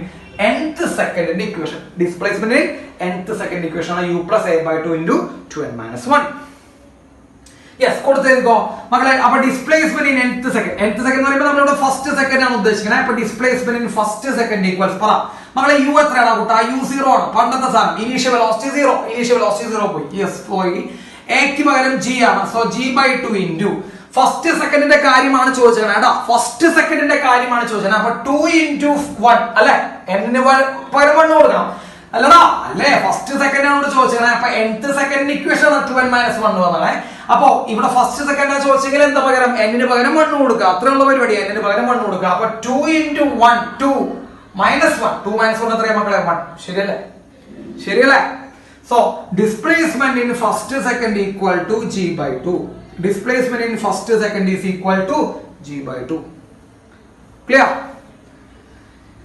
nth സെക്കൻഡിന്റെ equation. Displacement in nth second equation ആണ് u plus a/2 into 2n-1. Yes, കൊടുത്തേക്കോ മക്കളെ. അപ്പൊ ഡിസ്പ്ലേസ്മെന്റ് ഇൻ nth സെക്കൻഡ് എന്ന് പറയുമ്പോൾ നമ്മളിവിടെ ഫസ്റ്റ് സെക്കൻഡ് ആണ് ഉദ്ദേശിക്കുന്നത്. അപ്പൊ displacement in first second equals പറ മക്കളെ. യു എത്രയാണ് കൂട്ടാ? u0 ആണ്. പണ്ടത്തെ സാധനം ഇനീഷ്യൽ വെലോസിറ്റി 0 പോയി. യെസ്, പോയി. എക്ക് പകരം g ആണ്. സോ g/2 into ഫസ്റ്റ് സെക്കൻഡിന്റെ കാര്യമാണ് ചോദിച്ചത് കേട്ടോ. ഫസ്റ്റ് സെക്കൻഡിന്റെ കാര്യമാണ് ചോദിച്ചത്. അപ്പൊ 2 into 1 അല്ലെ, എന്നിന് പകരം 1 കൊടുക്കണം അല്ലടാ അല്ലേ. ഫസ്റ്റ് സെക്കൻഡിനോട് ചോദിച്ചത്. അപ്പൊ nth സെക്കൻഡിന്റെ ഇക്വേഷൻ 2n - 1 വന്നേ. അപ്പൊ ഇവിടെ ഫസ്റ്റ് സെക്കൻഡ് ചോദിച്ചെങ്കിൽ എന്താ പകരം എന്നിന് പകരം 1 കൊടുക്കുക. അത്രയുള്ള പരിപാടി. എന്നിന് പകരം 1 കൊടുക്കുക. അപ്പൊ 2 into 1 2 - 1 2 - 1 എത്രയാ മക്കളെ? 1. ശരിയല്ലേ? ശരിയല്ലേ? So displacement in first second equal to g/2. Displacement in first second is equal to g/2. Clear?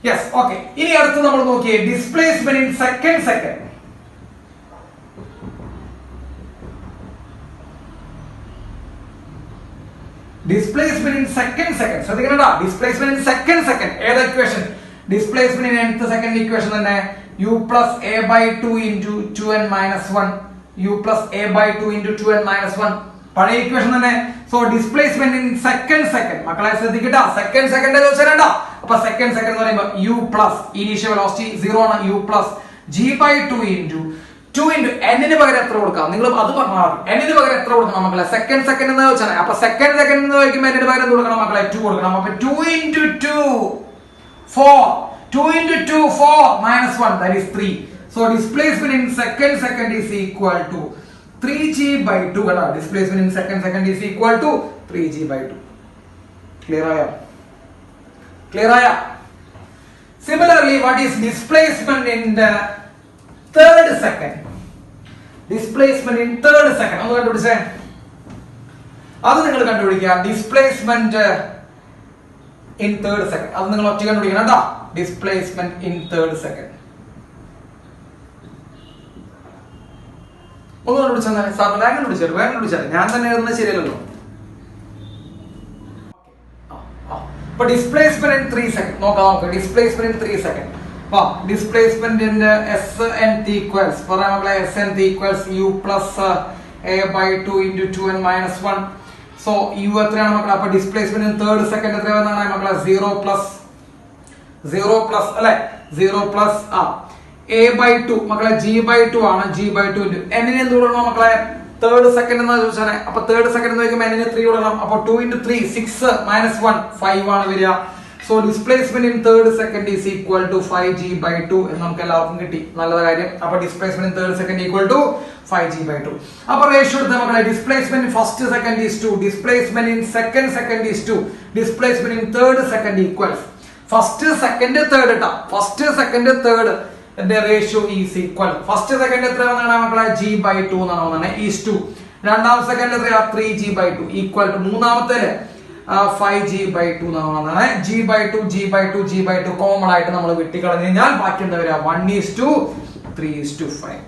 Yes. Okay. ഇനി അടുത്ത് നമ്മൾ നോക്കിയേ displacement in second second. Displacement in second second ശ്രദ്ധിക്കണടാ. ഡിസ്പ്ലേസ്മെന്റ് ഇൻ സെക്കൻഡ് സെക്കൻഡ് ഏതാ equation? Displacement in nth second equation തന്നെ u plus a/2 into 2n - 1 u plus a/2 into 2n - 1 പഴയ equation തന്നെ. So displacement in second second മക്കളെ ശ്രദ്ധിക്കട്ടാ. Second second ചോദിച്ചാ. അപ്പൊ second second എന്ന് പറയുമ്പോൾ u plus ഇനീഷ്യൽ വെലോസിറ്റി 0 ആണ്. u plus g/2 into 2 into n-ന് പകരം എത്ര കൊടുക്കാം? നിങ്ങൾ അത് പറഞ്ഞാൽ n-ന് പകരം എത്ര കൊടുക്കണം മക്കളെ? സെക്കൻഡ് സെക്കൻഡ് എന്ന് ചോദിച്ചാൽ. അപ്പൊ സെക്കൻഡ് സെക്കൻഡ് എന്ന് ചോദിക്കുമ്പോൾ n-ന് പകരം കൊടുക്കണം മക്കളെ? 2 കൊടുക്കണം. അപ്പൊ 2 into 2 4 2 into 2 4 - 1 that is 3. So displacement in second second is equal to 3g/2. കേട്ടോ. displacement in second second is equal to 3g/2. clear ആയോ? clear ആയോ? Similarly, what is displacement in the third second? displacement in third second ഒന്ന് കണ്ടുപിടിച്ചേ. അത് നിങ്ങൾ കണ്ടുപിടിക്കുക. displacement in third second അത് നിങ്ങൾ ഒറ്റ കണ്ടുപിടിക്കണം കേട്ടോ. displacement in third second ഒന്ന് കണ്ടുപിടിച്ചാൽ സാർ വേഗം കണ്ടുപിടിച്ചാൽ ഞാൻ തന്നെ എഴുതുന്നത് ശരിയല്ലല്ലോ. അപ്പൊ ഡിസ്പ്ലേസ്മെന്റ് ഇൻ 3 സെക്കൻഡ് നോക്കാം. നമുക്ക് ഡിസ്പ്ലേസ്മെന്റ് ഇൻ 3 സെക്കൻഡ്. ഡിസ്പ്ലേസ്മെന്റിന്റെ SNT ഈക്വൽസ് പറയാം മക്കളെ. SNT equals u plus a/2 into 2n - 1. So u എത്രയാണ് മക്കളെ? അപ്പൊ ഡിസ്പ്ലേസ്മെന്റ് ഇൻ തേർഡ് സെക്കൻഡ് എത്രയാണെന്നാണ് മക്കളെ? 0 plus അല്ലെ 0 plus a/2 മക്കളെ g/2 ആണ്. g/2 into n-ന് എന്ത് കൊടുക്കണം മക്കളെ? തേർഡ് സെക്കൻഡ് എന്നാ ചോദിച്ചാൽ. അപ്പൊ തേർഡ് സെക്കൻഡ് എന്ന് ചോദിക്കുമ്പോൾ n-ന് 3 കൊടുക്കണം. അപ്പൊ 2 into 3 6 - 1 5 ആണ് വരിക. So displacement in third second is equal to 5g/2 എന്ന് നമുക്ക് എല്ലാവർക്കും കിട്ടി. നല്ല കാര്യം. അപ്പൊ displacement in third second equal to 5g/2. അപ്പൊ റേഷ്യോ എടുത്ത മക്കളെ displacement in first second is 2, displacement in second second is 2, displacement in third second equals first second third ഇട്ടാ. First second third ratio is equal. First second എത്ര വന്നാണ് മക്കളെ? g/2 എന്നാണ് വന്നത്. Is 2. രണ്ടാം സെക്കൻഡ് എത്രയാ? 3g/2 ഈക്വൽ ടു മൂന്നാമത്തെ 5g/2 എന്നാണ് വന്നത്. g/2 കോമൺ ആയിട്ട് നമ്മൾ വെട്ടിക്കളഞ്ഞു കഴിഞ്ഞാൽ ബാക്കി എന്താ വരിക? 1:3:5.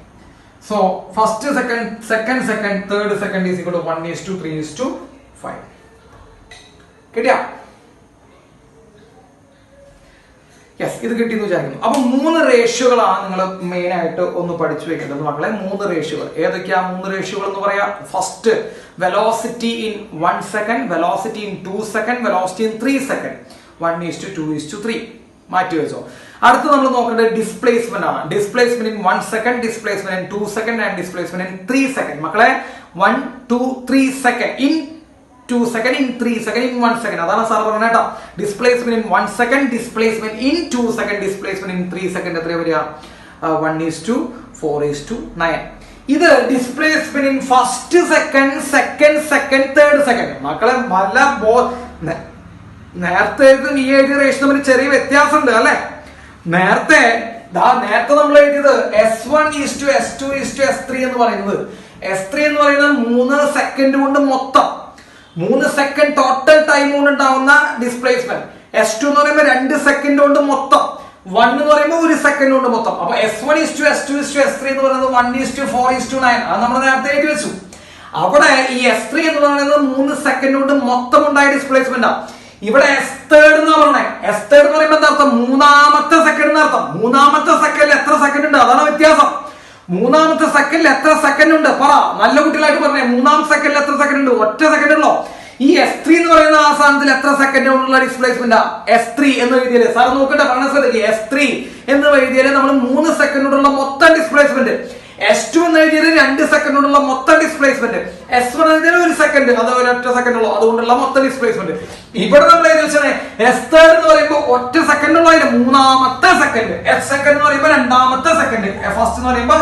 So first second second third second is equal to 1:3:5. കിട്ടിയാ? യെസ്, ഇത് കിട്ടിയെന്ന് വിചാരിക്കുന്നു. അപ്പൊ 3 റേഷ്യോകളാണ് നിങ്ങൾ മെയിൻ ആയിട്ട് ഒന്ന് പഠിച്ചു വെക്കേണ്ടത് മക്കളെ. 3 റേഷ്യോകൾ ഏതൊക്കെയാ? 3 റേഷ്യോകൾ എന്ന് പറയാ. First velocity in 1 second, velocity in 2 second, velocity in 3 second. 1:2:3 മാറ്റി വെച്ചോ. അടുത്ത് നമ്മൾ നോക്കേണ്ടത് ഡിസ്പ്ലേസ്മെന്റ് ആണ്. Displacement in 1 second, displacement in 2 second and displacement in 3 second. മക്കളെ 1 2 3 second in 2 second in 3 second in 1 second. അതാണ് സാർ പറഞ്ഞത് കേട്ടോ. Displacement in 1 second, displacement in 2 second, displacement in 3 second എത്രയാ വരിക? 1:4:9. ഇത് displacement in first second, second second, third second. മക്കളെ നേരത്തെ ഈ എഴുതിയ റേഷ്യോ തമ്മിൽ ചെറിയ വ്യത്യാസമുണ്ട് അല്ലെ. നേരത്തെ നമ്മൾ എഴുതിയത് S1:S2:S3 എന്ന് പറയുന്നത്. S3 എന്ന് പറയുന്നത് 3 സെക്കൻഡ് കൊണ്ട് മൊത്തം 3 സെക്കൻഡ് ടോട്ടൽ ടൈം കൊണ്ട് ഉണ്ടാവുന്ന ഡിസ്പ്ലേസ്മെന്റ്. S2 എന്ന് പറയുമ്പോൾ 2 സെക്കൻഡ് കൊണ്ട് മൊത്തം, 1 എന്ന് പറയുമ്പോൾ 1 സെക്കൻഡ് കൊണ്ട് മൊത്തം. അപ്പൊ S1:S2:S3 എന്ന് പറയുന്നത് 1:4:9. അത് നമ്മൾ നേരത്തെ എഴുതി വെച്ചു. അവിടെ ഈ S3 എന്ന് പറയുന്നത് 3 സെക്കൻഡ് കൊണ്ട് മൊത്തം ഉണ്ടായ ഡിസ്പ്ലേസ്മെന്റ്. ഇവിടെ S3 എന്ന് പറഞ്ഞത് S3 എന്ന് പറയുമ്പോൾ എന്താ അർത്ഥം? മൂന്നാമത്തെ സെക്കൻഡ് എന്നർത്ഥം. മൂന്നാമത്തെ സെക്കൻഡിൽ എത്ര സെക്കൻഡ് ഉണ്ട്? അതാണ് വ്യത്യാസം. മൂന്നാമത്തെ സെക്കൻഡിൽ എത്ര സെക്കൻഡ് ഉണ്ട്? പറ, നല്ല കുട്ടികളായിട്ട് പറഞ്ഞേ. മൂന്നാമത്തെ സെക്കൻഡിൽ എത്ര സെക്കൻഡ് ഉണ്ട്? ഒറ്റ സെക്കൻഡ് ഉള്ളോ? ഈ S3 എന്ന് പറയുന്ന ആ സ്ഥാനത്തിൽ എത്ര സെക്കൻഡ് കൊണ്ടുള്ള ഡിസ്പ്ലേസ്മെന്റ്? S3 എന്ന് എഴുതിയാലേ സാർ നോക്കട്ടെ, പറഞ്ഞ ശ്രദ്ധിക്കുക. S3 എന്ന് എഴുതിയാലേ നമ്മൾ 3 സെക്കൻഡ് കൊണ്ടുള്ള മൊത്തം ഡിസ്പ്ലേസ്മെന്റ്. S2 എന്ന് എഴുതിയത് 2 സെക്കൻഡോടുള്ള മൊത്തം ഡിസ്പ്ലേസ്മെന്റ്, S1 എഴുതിയത് 1 സെക്കൻഡ്, അത് ഒരൊറ്റ സെക്കൻഡ് ഉള്ളൂ, അതുകൊണ്ടുള്ള മൊത്തം ഡിസ്പ്ലേസ്മെന്റ്. ഇവിടെ നമ്മൾ എഴുതി വെച്ചാൽ S3 എന്ന് പറയുമ്പോൾ ഒറ്റ സെക്കൻഡ് ഉള്ള അതിന്റെ 3ാമത്തെ സെക്കൻഡ്, S2 എന്ന് പറയുമ്പോൾ 2ാമത്തെ സെക്കൻഡ്, ഫസ്റ്റ് എന്ന് പറയുമ്പോൾ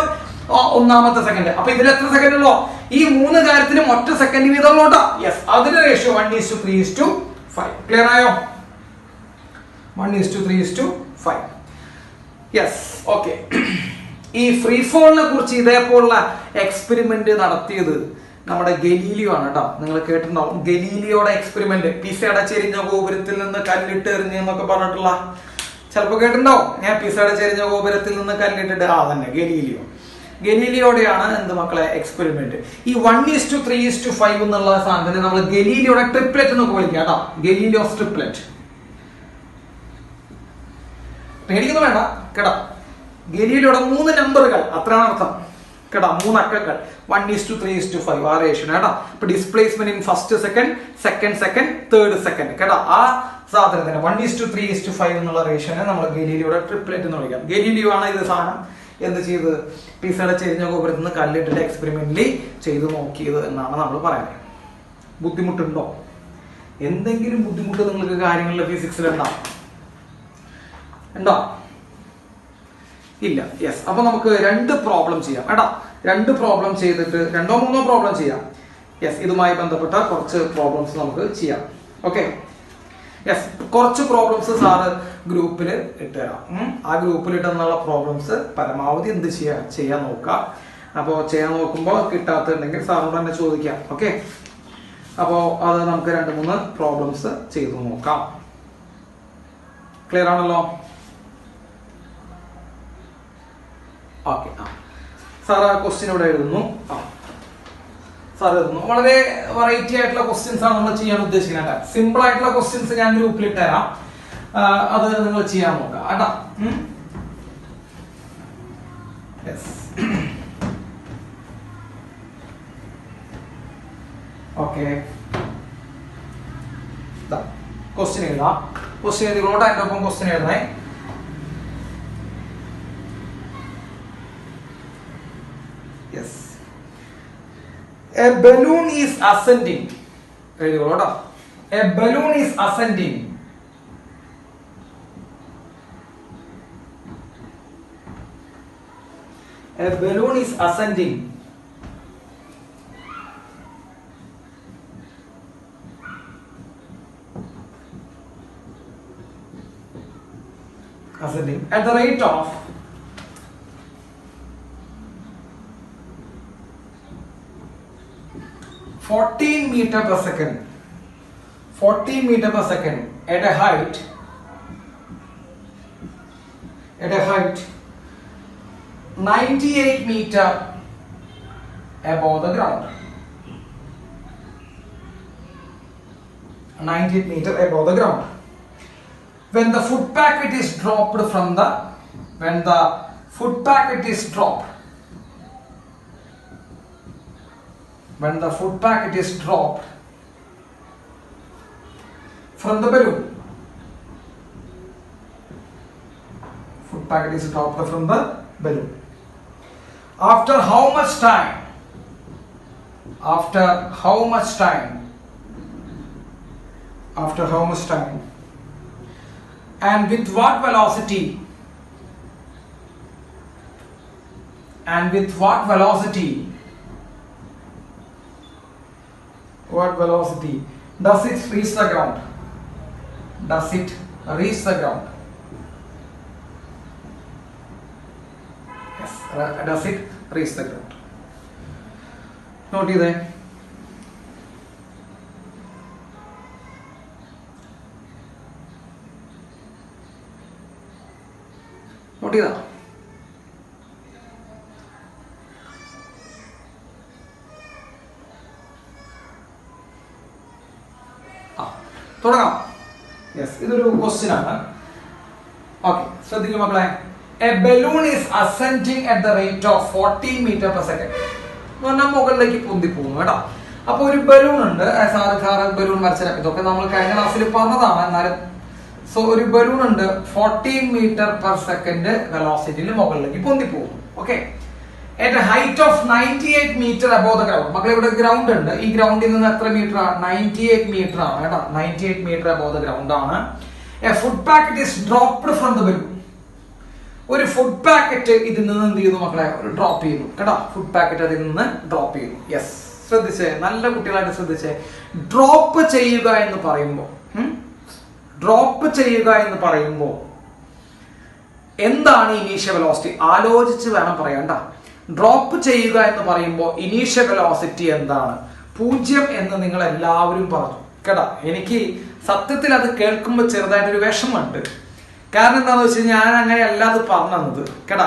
1ാമത്തെ സെക്കൻഡ്. അപ്പൊ ഇതിൽ എത്ര സെക്കൻഡ് ഉള്ളോ? ഈ 3 കാര്യത്തിലും ഒറ്റ സെക്കൻഡ് വീതമുള്ളോട്ടാ. യെസ്, അതിന്റെ റേഷ്യോ 1:3:5. ക്ലിയർ ആയോ? 1:3:5. Yes, okay. ഈ ഫ്രീ ഫോളിനെ കുറിച്ച് ഇതേപോലുള്ള എക്സ്പെരിമെന്റ് നടത്തിയത് നമ്മുടെ ഗലീലിയോ ആണ് കേട്ടോ. നിങ്ങൾ കേട്ടിട്ടുണ്ടാവും ഗലീലിയോയുടെ എക്സ്പെരിമെന്റ്, പിസയുടെ ചെരിഞ്ഞ ഗോപുരത്തിൽ നിന്ന് കല്ലിട്ട് എറിഞ്ഞു എന്നൊക്കെ പറഞ്ഞിട്ടുള്ള, ചിലപ്പോൾ കേട്ടിട്ടുണ്ടാവും. പിസയുടെ ചെരിഞ്ഞ ഗോപുരത്തിൽ നിന്ന് കല്ലിട്ടിട്ട്, തന്നെ ഗലീലിയോടെയാണ് എന്ത് മക്കളെ എക്സ്പെരിമെന്റ്. ഈ 1:3:5 എന്നുള്ള സാധനത്തിന് നമ്മൾ ഗലീലിയോയുടെ ട്രിപ്ലെറ്റ് എന്നൊക്കെ വിളിക്കാം കേട്ടോ. ഗലീലിയോസ് ട്രിപ്ലെറ്റ്. പേടിക്കുന്നു വേണ്ട കേട്ടോ. ഗലീലിയോയുടെ 3 നമ്പറുകൾ, അത്രയാണ് അർത്ഥം കേട്ടോ. 3 അക്കങ്ങൾ, 1:3:5 ആ റേഷ്യോ കേട്ടോ. ഇപ്പൊ displacement in first second, second second, third second കേട്ടോ. ആ സാധനത്തിന് 1:3:5 എന്നുള്ള റേഷ്യോനെ നമ്മൾ ഗലീലിയോയുടെ ട്രിപ്ലെറ്റ് എന്ന് വിളിക്കാം. ഗലീലിയോ ആണ് ഇത് സാധനം എന്ത് ചെയ്ത് പിസയുടെ ചെരിഞ്ഞ ഗോപുരത്തിൽ നിന്ന് കല്ലിട്ടിട്ട് എക്സ്പെരിമെന്റിൽ ചെയ്ത് നോക്കിയത് എന്നാണ് നമ്മൾ പറയുന്നത്. ബുദ്ധിമുട്ടുണ്ടോ? എന്തെങ്കിലും ബുദ്ധിമുട്ട് നിങ്ങൾക്ക് കാര്യങ്ങളിൽ ഫിസിക്സിൽ ഉണ്ടോ? ഇല്ല. യെസ്, അപ്പൊ നമുക്ക് 2 പ്രോബ്ലം ചെയ്യാം കേട്ടോ. 2 പ്രോബ്ലം ചെയ്തിട്ട് 2 3 പ്രോബ്ലം ചെയ്യാം. യെസ്, ഇതുമായി ബന്ധപ്പെട്ട കുറച്ച് പ്രോബ്ലംസ് നമുക്ക് ചെയ്യാം. ഓക്കെ. യെസ്, കുറച്ച് പ്രോബ്ലംസ് സാറ് ഗ്രൂപ്പിൽ ഇട്ടുതരാം. ആ ഗ്രൂപ്പിൽ ഇട്ടുന്നുള്ള പ്രോബ്ലംസ് പരമാവധി എന്ത് ചെയ്യാൻ നോക്കാം. അപ്പോൾ ചെയ്യാൻ നോക്കുമ്പോൾ കിട്ടാത്തുണ്ടെങ്കിൽ സാറിനോട് തന്നെ ചോദിക്കാം. ഓക്കെ. അപ്പോൾ അത് നമുക്ക് 2 3 പ്രോബ്ലംസ് ചെയ്തു നോക്കാം. ക്ലിയർ ആണല്ലോ? ഓക്കെ. സാറ് ആ ക്വസ്റ്റ്യൻ ഇവിടെ എഴുതുന്നു. സാർ എഴുതുന്നു. വളരെ വെറൈറ്റി ആയിട്ടുള്ള ക്വസ്റ്റ്യൻസ് ആണ് നമ്മൾ ചെയ്യാൻ ഉദ്ദേശിക്കുന്നത്. സിമ്പിൾ ആയിട്ടുള്ള ക്വസ്റ്റ്യൻസ് ഞാൻ ഗ്രൂപ്പിൽ ഇട്ടുതരാം, അത് നിങ്ങൾ ചെയ്യാൻ നോക്കാം കേട്ടോ. ഓക്കെ. ക്വസ്റ്റ്യൻ എഴുതാം. ക്വസ്റ്റ്യൻ എഴുതിക്കോട്ടെ, അതിന്റെ ഒപ്പം ക്വസ്റ്റ്യൻ എഴുതണേ. Yes. A balloon is ascending. എഴുതിക്കോട്ടോ. A balloon is ascending. A balloon is ascending. Ascending at the rate of 14 meter per second. 14 meter per second at a height 98 meter above the ground. 98 meter above the ground. When the food packet is dropped from the food packet is dropped from the balloon, after how much time and with what velocity does it reach the ground? Yes, does it reach the ground? Note ചെയ്തേ. Note ചെയ്താ? തുടങ്ങാം. Yes, ഇതൊരു question ആണ്. Okay, ശ്രദ്ധിക്കും മക്കളെ. A balloon is ascending at the rate of 14 metre per second എന്ന് പറഞ്ഞാൽ മുകളിലേക്ക് പൊന്തി പോകുന്നു കേട്ടോ. അപ്പൊ ഒരു ബലൂൺ ഉണ്ട്. സാറ് ബലൂൺ വരച്ചിട്ട് ഇതൊക്കെ നമ്മൾ കഴിഞ്ഞ ക്ലാസ്സിൽ പറഞ്ഞതാണ്. എന്നാലും ഒരു ബലൂൺ ഉണ്ട്, 14 മീറ്റർ പെർ സെക്കൻഡ് വെലോസിറ്റിയിൽ മുകളിലേക്ക് പൊന്തി പോകുന്നു. Okay, at a height of 98 meter above the ground. മക്കളെ ഇവിടെ ഗ്രൗണ്ട് ഉണ്ട്. ഈ ഗ്രൗണ്ടിൽ നിന്ന് എത്ര മീറ്റർ ആണ്? 98 മീറ്റർ ആണ് കേട്ടോ. 98 മീറ്റർ above the ground ആണ്. A food packet is dropped from the balloon. ഒരു ഫുഡ് പാക്കറ്റ് ഇതിൽ നിന്ന് എന്ത് ചെയ്യുന്നു മക്കളെ? ഡ്രോപ്പ് ചെയ്യുന്നു കേട്ടോ. ഫുഡ് പാക്കറ്റ് അതിൽ നിന്ന് ഡ്രോപ്പ് ചെയ്യുന്നു. യെസ്, ശ്രദ്ധിച്ചേ, നല്ല കുട്ടികളായിട്ട് ശ്രദ്ധിച്ചേ. ഡ്രോപ്പ് ചെയ്യുക എന്ന് പറയുമ്പോൾ എന്താണ് ഇനീഷ്യൽ വെലോസിറ്റി? ആലോചിച്ച് വേണം പറയണ്ട. ഡ്രോപ്പ് ചെയ്യുക എന്ന് പറയുമ്പോൾ ഇനീഷ്യൽ വെലോസിറ്റി എന്താണ്? 0 എന്ന് നിങ്ങൾ എല്ലാവരും പറഞ്ഞു കേട്ടാ. എനിക്ക് സത്യത്തിൽ അത് കേൾക്കുമ്പോൾ ചെറുതായിട്ടൊരു വിഷമമുണ്ട്. കാരണം എന്താണെന്ന് വെച്ചാൽ ഞാൻ അങ്ങനെയല്ല അത് പറഞ്ഞത് കേട്ടാ.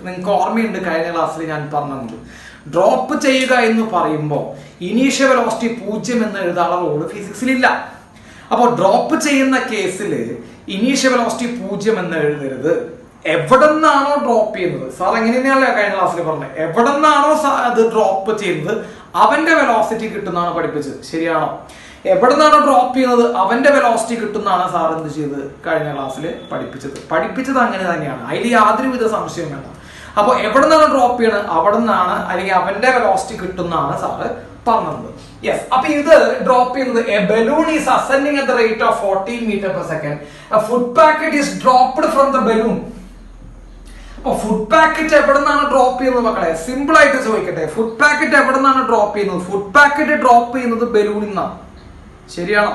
നിങ്ങൾക്ക് ഓർമ്മയുണ്ട്, കഴിഞ്ഞ ക്ലാസ്സിൽ ഞാൻ പറഞ്ഞത് ഡ്രോപ്പ് ചെയ്യുക എന്ന് പറയുമ്പോൾ ഇനീഷ്യൽ വെലോസിറ്റി 0 എന്ന് എഴുതാനുള്ള റൂൾ ഫിസിക്സിലില്ല. അപ്പോൾ ഡ്രോപ്പ് ചെയ്യുന്ന കേസിൽ ഇനീഷ്യൽ വെലോസിറ്റി 0 എന്ന് എഴുതരുത്. എവിടെ നിന്നാണോ ഡ്രോപ്പ് ചെയ്യുന്നത്, സാർ എങ്ങനെയാണല്ലോ കഴിഞ്ഞ ക്ലാസ്സിൽ പറഞ്ഞത്, എവിടെ നിന്നാണോ അത് ഡ്രോപ്പ് ചെയ്യുന്നത് അവന്റെ വെലോസിറ്റി കിട്ടുന്നതാണ് പഠിപ്പിച്ചത്. ശരിയാണോ? എവിടെ നിന്നാണോ ഡ്രോപ്പ് ചെയ്യുന്നത് അവന്റെ വെലോസിറ്റി കിട്ടുന്നതാണ് സാർ എന്ത് ചെയ്ത് കഴിഞ്ഞ ക്ലാസ്സിൽ പഠിപ്പിച്ചത് അങ്ങനെ തന്നെയാണ്. അതിൽ യാതൊരുവിധ സംശയവും വേണ്ട. അപ്പോൾ എവിടെ നിന്നാണ് ഡ്രോപ്പ് ചെയ്യണത് അവിടെ നിന്നാണ്, അല്ലെങ്കിൽ അവന്റെ വെലോസിറ്റി കിട്ടുന്നതാണ് സാറ് പറഞ്ഞത്. യെസ്, അപ്പൊ ഇത് ഡ്രോപ്പ് ചെയ്യുന്നത് a balloon is ascending at the rate of 14 metre per second. A food packet is dropped from the balloon. അപ്പൊ ഫുഡ് പാക്കറ്റ് എവിടെ നിന്നാണ് ഡ്രോപ്പ് ചെയ്യുന്നത് മക്കളെ? സിമ്പിൾ ആയിട്ട് ചോദിക്കട്ടെ, ഫുഡ് പാക്കറ്റ് എവിടെ നിന്നാണ് ഡ്രോപ്പ് ചെയ്യുന്നത്? ഫുഡ് പാക്കറ്റ് ഡ്രോപ്പ് ചെയ്യുന്നത് ബലൂണിൽ നിന്നാണ്. ശരിയാണോ?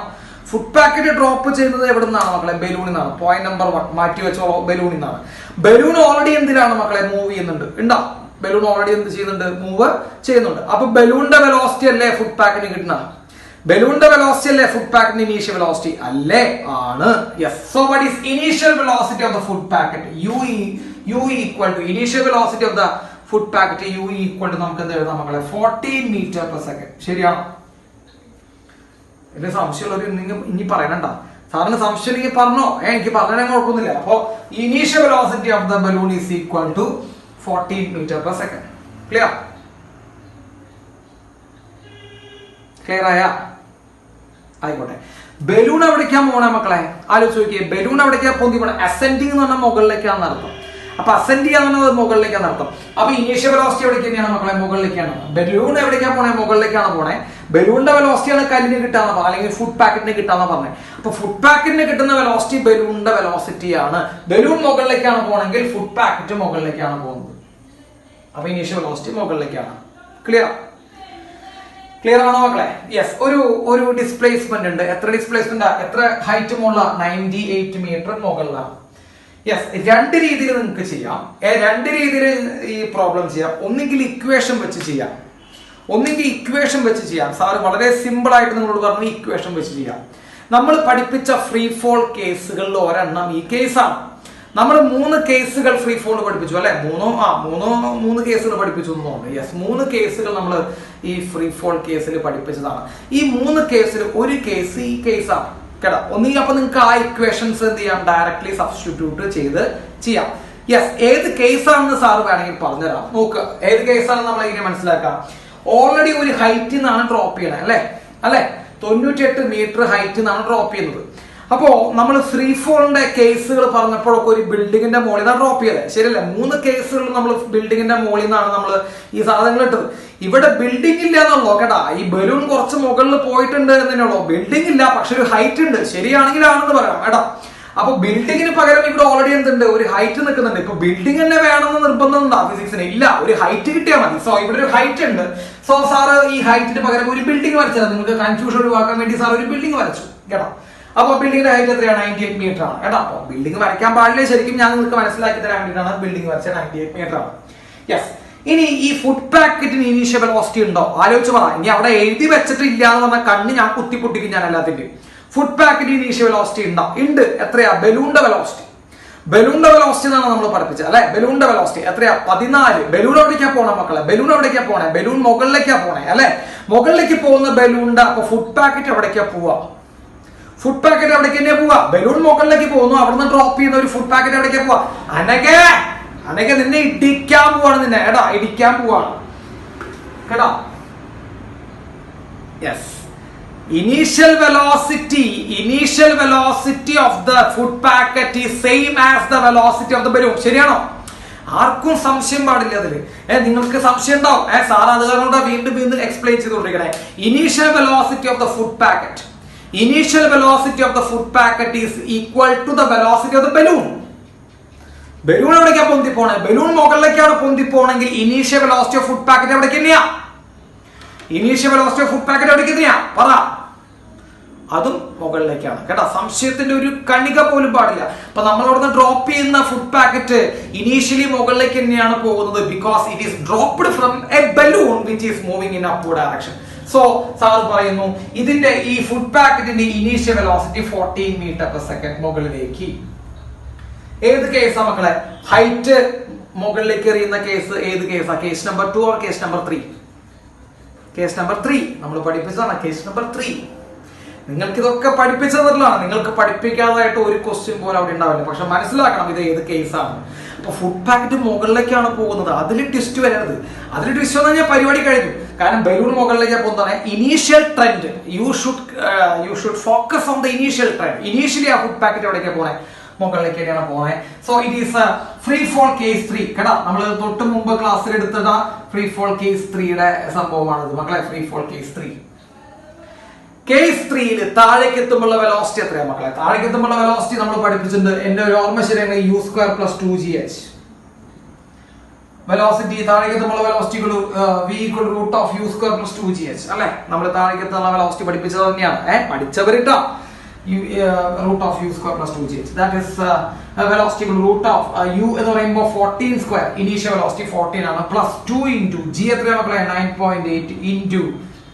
ഫുഡ് പാക്കറ്റ് ഡ്രോപ്പ് ചെയ്യുന്നത് എവിടെ നിന്നാണ് മക്കളെ? ബലൂണിൽ നിന്നാണ്. പോയിന്റ് നമ്പർ 1 മാറ്റി വെച്ചോളൂ, ബലൂണിൽ നിന്നാണ്. ബലൂൺ ഓൾറെഡി എന്തിനാണ് മക്കളെ? മൂവ് ചെയ്യുന്നുണ്ട്. ഉണ്ടോ? ബലൂൺ ഓൾറെഡി എന്ത് ചെയ്യുന്നുണ്ട്? മൂവ് ചെയ്യുന്നുണ്ട്. അപ്പൊ ബലൂണിന്റെ വെലോസിറ്റി അല്ലേ ഫുഡ് പാക്കറ്റിന് കിട്ടുന്നത്? ബലൂണിന്റെ വെലോസിറ്റി അല്ലേ ഫുഡ് പാക്കറ്റിന്റെ ഇനീഷ്യൽ വെലോസിറ്റി? അല്ലേ? ആണ്. Yes. So what is initial velocity of the food packet? u equal to initial velocity of the food packet u equal to നമുക്ക് എന്ത് എഴുതാം മക്കളെ? 14 മീറ്റർ പെർ സെക്കൻഡ്. ശരിയാണോ? എന്റെ സംശയമുള്ളവർ നിങ്ങൾ ഇനി പറയണ്ട. സാറിന് സംശയം ഇല്ലെങ്കിൽ പറഞ്ഞോ, എനിക്ക് പറഞ്ഞാൽ കുഴപ്പമൊന്നുമില്ല. അപ്പോ initial velocity of the balloon is equal to 14 metre per second. Clear ആയാ? ആയിക്കോട്ടെ. ബലൂൺ എവിടേക്കാ പോണേ മക്കളെ? ആലോചിച്ച് നോക്കിയേ. ബലൂൺ എവിടേക്കാ പൊന്തി പോണേ? അസെൻഡിങ് എന്ന് പറഞ്ഞാൽ മുകളിലേക്കാണ് അർത്ഥം. അപ്പൊ അസെൻഡ് ചെയ്യാന്നുള്ളത് മുകളിലേക്കാണ് അർത്ഥം. അപ്പൊ ഇനീഷ്യൽ വെലോസിറ്റി എവിടേക്ക് തന്നെയാണ് മക്കളെ? മുകളിലേക്കാണ്. ബലൂൺ എവിടേക്കാ പോണേ? മുകളിലേക്കാണ് പോണേ. ബലൂണിന്റെ വെലോസിറ്റിയാണ് കല്ലിന് കിട്ടാന്ന് പറഞ്ഞത്, അല്ലെങ്കിൽ ഫുഡ് പാക്കറ്റിന് കിട്ടാന്ന് പറഞ്ഞത്. അപ്പൊ ഫുഡ് പാക്കറ്റിന് കിട്ടുന്ന വെലോസിറ്റി ബലൂണിന്റെ വെലോസിറ്റിയാണ്. ബലൂൺ മുകളിലേക്കാണ് പോണെങ്കിൽ ഫുഡ് പാക്കറ്റ് മുകളിലേക്കാണ് പോകുന്നത്. അപ്പൊ ഇനീഷ്യൽ വെലോസിറ്റി മുകളിലേക്കാണ്. ക്ലിയർ ആണോ മക്കളെ? യെസ്. ഒരു ഡിസ്പ്ലേസ്മെന്റ് ഉണ്ട്. എത്ര ഡിസ്പ്ലേസ്മെന്റ്? എത്ര ഹൈറ്റ് മുകളില? 98 മീറ്റർ മുകളിലാണ്. യെസ്. 2 രീതിയിൽ നിങ്ങൾക്ക് ചെയ്യാം. 2 രീതിയിൽ ഈ പ്രോബ്ലം ചെയ്യാം. ഒന്നെങ്കിൽ ഇക്വേഷൻ വെച്ച് ചെയ്യാം. സാറ് വളരെ സിമ്പിൾ ആയിട്ട് നിങ്ങളോട് പറഞ്ഞു ഇക്വേഷൻ വെച്ച് ചെയ്യാം. നമ്മൾ പഠിപ്പിച്ച ഫ്രീ ഫോൾ കേസുകളിൽ ഒരെണ്ണം ഈ കേസാണ്. നമ്മൾ 3 കേസുകൾ ഫ്രീ ഫോൾ പഠിപ്പിച്ചു അല്ലെ? 3 കേസുകൾ പഠിപ്പിച്ചു എന്ന് തോന്നുന്നു. യെസ്, 3 കേസുകൾ നമ്മൾ ഈ ഫ്രീ ഫോൾ കേസിൽ പഠിപ്പിച്ചതാണ്. ഈ 3 കേസിൽ ഒരു കേസ് ഈ കേസാണ് കേട്ടോ. ഒന്നുകിൽ അപ്പൊ നിങ്ങൾക്ക് ആ ഇക്വേഷൻസ് എന്ത് ചെയ്യാം? ഡയറക്ട്ലി സബ്സ്റ്റിറ്റ്യൂട്ട് ചെയ്ത് ചെയ്യാം. യെസ്, ഏത് കേസാണെന്ന് സാറ് വേണമെങ്കിൽ പറഞ്ഞുതരാം. നോക്കുക, ഏത് കേസാണെന്ന് നമ്മൾ എങ്ങനെ മനസ്സിലാക്കാം? ഓൾറെഡി ഒരു ഹൈറ്റിൽ നിന്നാണ് ഡ്രോപ്പ് ചെയ്യണത് അല്ലെ? 98 മീറ്റർ ഹൈറ്റിൽ നിന്നാണ് ഡ്രോപ്പ് ചെയ്യുന്നത്. അപ്പോ നമ്മൾ ഫ്രീ ഫോളിന്റെ കേസുകൾ പറഞ്ഞപ്പോഴൊക്കെ ഒരു ബിൽഡിങ്ങിന്റെ മുകളിൽ നിന്നാണ് ഡ്രോപ്പ് ചെയ്തത്. ശരിയല്ലേ? 3 കേസുകൾ നമ്മൾ ബിൽഡിങ്ങിന്റെ മുകളിൽ നിന്നാണ് നമ്മൾ ഈ സാധനങ്ങൾ ഇട്ടത്. ഇവിടെ ബിൽഡിംഗ് ഇല്ല എന്നുള്ളൂ കേട്ടാ. ഈ ബലൂൺ കുറച്ച് മുകളിൽ പോയിട്ടുണ്ട് എന്നതിനുള്ളൂ. ബിൽഡിംഗ് ഇല്ല, പക്ഷെ ഒരു ഹൈറ്റ് ഉണ്ട്. ശരിയാണെങ്കിലാണെന്ന് പറയാം കേട്ടോ. അപ്പൊ ബിൽഡിങ്ങിന് പകരം ഇവിടെ ഓൾറെഡി എന്തുണ്ട്? ഒരു ഹൈറ്റ് നിൽക്കുന്നുണ്ട്. ഇപ്പൊ ബിൽഡിംഗ് തന്നെ വേണമെന്ന് നിർബന്ധം ഉണ്ടോ ഫിസിക്സിന്? ഇല്ല, ഒരു ഹൈറ്റ് കിട്ടിയാൽ മതി. സോ ഇവിടെ ഒരു ഹൈറ്റ് ഉണ്ട്. സോ സാറ് ഈ ഹൈറ്റിന് പകരം ഒരു ബിൽഡിംഗ് വരച്ചത്. നിങ്ങൾക്ക് കൺഫ്യൂഷൻ ഒഴിവാക്കാൻ വേണ്ടി സാർ ഒരു ബിൽഡിംഗ് വരച്ചു കേട്ടോ. അപ്പൊ ബിൽഡിംഗിന്റെ ഹൈറ്റ് എത്രയാണ്? 98 മീറ്റർ ആണ് കേട്ടോ. അപ്പൊ ബിൽഡിംഗ് വരയ്ക്കാൻ പാടില്ല. ശരിക്കും ഞാൻ നിങ്ങൾക്ക് മനസ്സിലാക്കി തരാൻ വേണ്ടിയിട്ടാണ് ബിൽഡിംഗ് വരച്ചത്. 98 മീറ്റർ ആണ്. യെസ്. ഇനി ഈ ഫുഡ് പാക്കറ്റിന് ഇനീഷ്യൽ വെലോസിറ്റി ഉണ്ടോ? ആലോചിച്ച് പറ. ഇനി അവിടെ എഴുതി വെച്ചിട്ട് ഇല്ല എന്ന് പറഞ്ഞാൽ കണ്ണ് ഞാൻ കുത്തിപ്പൊട്ടിക്കും ഞാൻ എല്ലാത്തിന്റെയും. ഫുഡ് പാക്കറ്റിന് ഇനീഷ്യൽ വെലോസിറ്റി ഉണ്ട്. എത്രയാ? ബലൂണിന്റെ വെലോസിറ്റി എന്നാണ് നമ്മൾ പഠിപ്പിച്ചത് അല്ലെ? ബലൂണിന്റെ വെലോസിറ്റി എത്രയാ? 14. ബലൂൺ എവിടേക്കാ പോണേ മക്കളെ? ബലൂൺ മുകളിലേക്കാ പോണേ അല്ലെ? മുകളിലേക്ക് പോകുന്ന ബലൂണിന്റെ അപ്പൊ ഫുഡ് പാക്കറ്റ് എവിടേക്കാ പോവാ? ഫുഡ് പാക്കറ്റ് എവിടേക്ക് തന്നെയാ പോവാ? ബലൂൺ മുകളിലേക്ക് പോകുന്നു. അവിടുന്ന് ഡ്രോപ്പ് ചെയ്യുന്ന ഒരു ഫുഡ് പാക്കറ്റ് എവിടേക്കാ പോവാ? അനക്കെ നിന്നെ ഇടിക്കാൻ പോവാണ്. ഇടിക്കാൻ പോവാണ് കേട്ടോ. Yes. Initial velocity of the food packet is same as the velocity of the balloon. ശരിയാണോ? ആർക്കും സംശയം പാടില്ല അതില്. നിങ്ങൾക്ക് സംശയം ഉണ്ടാവും, സാർ അത് കാരണം വീണ്ടും വീണ്ടും എക്സ്പ്ലെയിൻ ചെയ്തുകൊണ്ടിരിക്കണേ. Initial velocity of the food packet, initial velocity of the food packet is equal to the velocity of the balloon. Balloon എവിടേക്കാ പൊന്തി പോണേ? ബലൂൺ മുകളിലേക്കാണ് പൊന്തി പോണെങ്കിൽ initial velocity of food packet എവിടേക്ക് തന്നെയാ? Initial velocity of food packet എവിടേക്ക് തന്നെയാ? പറ. അതും മുകളിലേക്കാണ് കേട്ടോ. സംശയത്തിന്റെ ഒരു കണിക പോലും പാടില്ല. അപ്പൊ നമ്മൾ അവിടുന്ന് ഡ്രോപ്പ് ചെയ്യുന്ന ഫുഡ് പാക്കറ്റ് ഇനീഷ്യലി മുകളിലേക്ക് തന്നെയാണ് പോകുന്നത്, because it is dropped from a balloon which is moving in upward direction. So sir പറയുന്നു ഇതിന്റെ ഈ ഫുഡ് പാക്കറ്റിന്റെ initial velocity 14 metre per second മുകളിലേക്ക്. ഏത് കേസാ മക്കളെ? ഹൈറ്റ് മുകളിലേക്ക് എറിയുന്ന കേസ് ഏത് കേസാ? Case number 2 or case number 3? Case number 3 നമ്മൾ പഠിപ്പിച്ചതാണ്. കേസ് നമ്പർ 3 നിങ്ങൾക്ക് ഇതൊക്കെ പഠിപ്പിച്ചു തന്നിട്ടുള്ളതാണ്. നിങ്ങൾക്ക് പഠിപ്പിക്കാതായിട്ട് ഒരു ക്വസ്റ്റ്യൻ പോലും അവിടെ ഉണ്ടാവില്ല. പക്ഷെ മനസ്സിലാക്കണം ഇത് ഏത് കേസാണ്. അപ്പൊ ഫുഡ് പാക്കറ്റ് മുകളിലേക്കാണ് പോകുന്നത്. അതിൽ ട്വിസ്റ്റ് വരരുത്. അതിൽ ട്വിസ്റ്റ് വന്നു കഴിഞ്ഞാൽ പരിപാടി കഴിഞ്ഞു. കാരണം ബലൂൺ മുകളിലേക്ക് പോകുന്നതാണ് initial trend. You should focus on the initial trend. Initially ആ ഫുഡ് പാക്കറ്റ് എവിടേക്കാണ് പോണേ? മുകളിലേക്ക് തന്നെയാണ് പോണേ. So it is free fall case 3 കേട്ടാ. നമ്മൾ തൊട്ട് മുമ്പ് ക്ലാസ്സിൽ എടുത്തത് ഫ്രീ ഫോൾ കേസ് 3യുടെ സംഭവമാണിത് മക്കളെ. Free fall case 3. കേസ് 3യിൽ താഴേക്ക് എത്തുമ്പോൾ വെലോസിറ്റി എത്രയാണ് മക്കളെ? താഴേക്ക് എത്തുമ്പോൾ വെലോസിറ്റി നമ്മൾ പഠിപ്പിച്ചിട്ടുണ്ട്. എന്റെ ഒരു ഓർമ്മ ശരിയാണ്, u² + 2gh. വെലോസിറ്റി താഴേക്ക് എത്തുമ്പോൾ വെലോസിറ്റി v = u² + 2gh അല്ലെ? നമ്മൾ താഴേക്ക് എത്തുന്ന വെലോസിറ്റി പഠിപ്പിച്ചത് തന്നെയാണ്. പഠിച്ചവരിട്ടാ √u² + 2gh. That is velocity √u എന്ന് പറയുമ്പോൾ 14². ഇനീഷ്യൽ വെലോസിറ്റി 14 ആണ്, പ്ലസ് 2 × g എത്രയാണ് മക്കളെ? 9.8 ×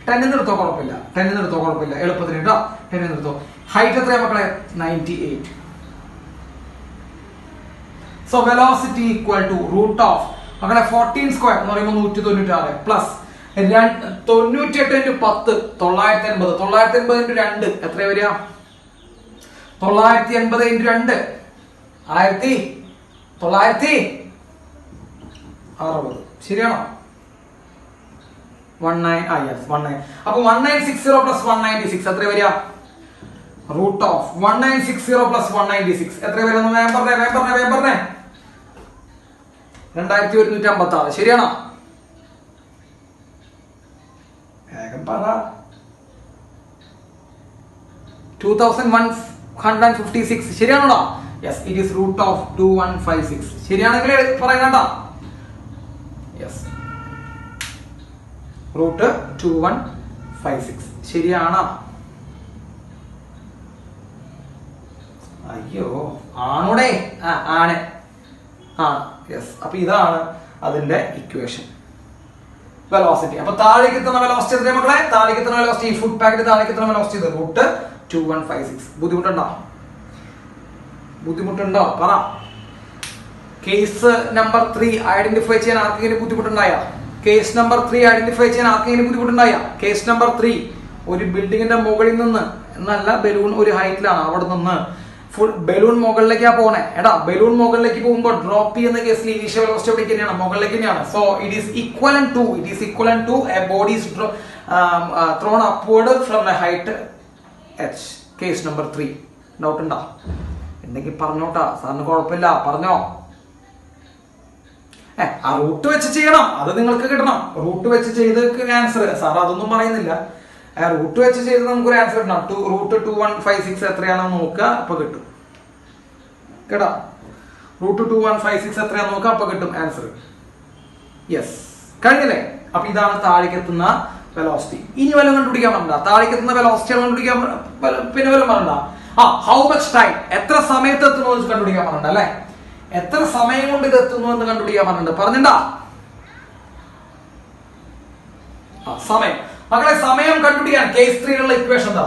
10 എടുത്തോ കുഴപ്പമില്ല. 10 എടുത്തോ കുഴപ്പമില്ല, എളുപ്പത്തിന് കേട്ടോ. 10 എടുത്തോ. ഹൈറ്റ് എത്രയാണ് മക്കളെ? 98. സോ വെലോസിറ്റി ഈക്വൽ ടു മക്കളെ 14² എന്ന് പറയുമ്പോൾ 196 പ്ലസ് 98 × 10 980. 980 × 2 എത്ര വരിക? 980 × 2 1960. ശരിയാണോ? 19. അപ്പൊ 1960 + 196 എത്ര വരിക? √1960 + 196 എത്ര വരിക? വേഗം പറഞ്ഞേ. 2156. ശരിയാണോ? വേഗം പറ. 2156. ശരിയാണോടാ? Yes, it is √2156. ശരിയാണെങ്കിൽ പറയണ. യെസ്, √2156 ശരിയാണോ? അയ്യോ ആണോടെ? ആണ്. യെസ്. അപ്പൊ ഇതാണ് അതിന്റെ ഇക്വേഷൻ, വെലോസിറ്റി. അപ്പൊ താഴേക്ക് എത്തുന്ന വെലോസിറ്റി എത്രയാ മക്കളെ? താഴേക്ക് എത്തുന്ന വെലോസിറ്റി, ഈ ഫുഡ് പാക്കറ്റ് താഴേക്ക് എത്തുന്ന വെലോസിറ്റി √2156. ബുദ്ധിമുട്ടുണ്ടോ? പറ. കേസ് നമ്പർ 3 ഐഡന്റിഫൈ ചെയ്യാൻ ആർക്കെങ്കിലും ബുദ്ധിമുട്ടുണ്ടായ? കേസ് നമ്പർ 3 ഐഡന്റിഫൈ ചെയ്യാൻ ആർക്കെങ്കിലും ബുദ്ധിമുട്ടുണ്ടായ? കേസ് നമ്പർ 3 ഒരു ബിൽഡിങ്ങിന്റെ മുകളിൽ നിന്ന് എന്നല്ല, ബലൂൺ ഒരു ഹൈറ്റിലാണ്, അവിടെ നിന്ന് ബലൂൺ മുകളിലേക്കാ പോണേ. ബലൂൺ മുകളിലേക്ക് പോകുമ്പോൾ ഡ്രോപ്പ് ചെയ്യുന്ന കേസിൽ ഇനീഷ്യൽ വെലോസിറ്റി എവിടേക്ക് തന്നെയാണ്? മുകളിലേക്ക് തന്നെയാണ്. So it is equivalent to a body is thrown upward from a height h. Case number 3. Doubt ഉണ്ടോ? ഉണ്ടെങ്കിൽ പറഞ്ഞോട്ടാ, സാറിന് കുഴപ്പമില്ല, പറഞ്ഞോ. ആ റൂട്ട് വെച്ച് ചെയ്യണം, അത് നിങ്ങൾക്ക് കിട്ടണം. റൂട്ട് വെച്ച് ചെയ്ത് ആൻസർ സാർ അതൊന്നും പറയുന്നില്ല. റൂട്ട് വെച്ച് ചെയ്ത് നമുക്കൊരു ആൻസർ കിട്ടണം. √2156 എത്രയാണെന്ന് നോക്കുക, അപ്പൊ കിട്ടും കേട്ടോ. √2156 എത്രയാണെന്ന് നോക്കുക, അപ്പൊ കിട്ടും ആൻസർ. യെസ്, കഴിഞ്ഞില്ലേ? അപ്പൊ ഇതാണ് താഴേക്ക് എത്തുന്ന വെലോസിറ്റി. ഇനി വല്ലതും കണ്ടുപിടിക്കാൻ പറഞ്ഞ താഴേക്ക് എത്തുന്ന വെലോസിറ്റി കണ്ടുപിടിക്കാൻ പിന്നെ വല്ലതും പറഞ്ഞ ഹൗ മച്ച് ടൈം, എത്ര സമയത്ത് എത്തുന്നു എന്ന് കണ്ടുപിടിക്കാൻ പറഞ്ഞ അല്ലെ? എത്ര സമയം കൊണ്ട് ഇത് എത്തുന്നു എന്ന് കണ്ടുപിടിക്കാൻ പറഞ്ഞിട്ടുണ്ട്. പറഞ്ഞിട്ടുണ്ടാ? സമയം മക്കളെ, സമയം കണ്ടുപിടിക്കാൻ കേസ് 3യിലുള്ള ഇക്വേഷൻ എന്താ?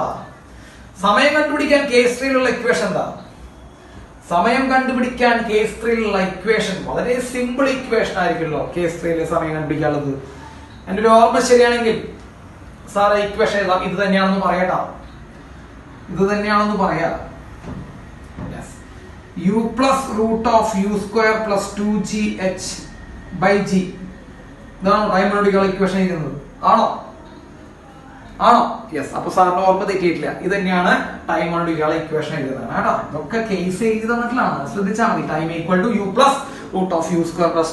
സമയം കണ്ടുപിടിക്കാൻ കേസ് 3യിലുള്ള ഇക്വേഷൻ എന്താ? സമയം കണ്ടുപിടിക്കാൻ കേസ് 3യിലുള്ള ഇക്വേഷൻ വളരെ സിമ്പിൾ ഇക്വേഷൻ ആയിരിക്കുമല്ലോ. കേസ് 3യിലെ സമയം കണ്ടുപിടിക്കാനുള്ളത് എന്റെ ഒരു ഓർമ്മ ശരിയാണെങ്കിൽ സാറ് ഇക്വേഷൻ എഴുതാം. ഇത് തന്നെയാണെന്ന് പറയട്ടാ, ഇത് തന്നെയാണെന്ന് പറയാം. u + √u² + 2gh/g. ഇതാണ് ടൈം കണ്ടുപിടിക്കാനുള്ള ഇക്വേഷൻ എഴുതുന്നത്. ആണോ? യെസ്. അപ്പൊ സാറിന് ഓർമ്മ തെറ്റിയിട്ടില്ല. ഇത് തന്നെയാണ് ടൈം കണ്ടുപിടിക്കാനുള്ള ഇക്വേഷൻ എഴുതുന്നത് കേട്ടോ. ഇതൊക്കെ കേസ് എഴുതി തന്നിട്ടുള്ളതാണ്, ശ്രദ്ധിച്ചാൽ മതി. Time equal to u + root of u square plus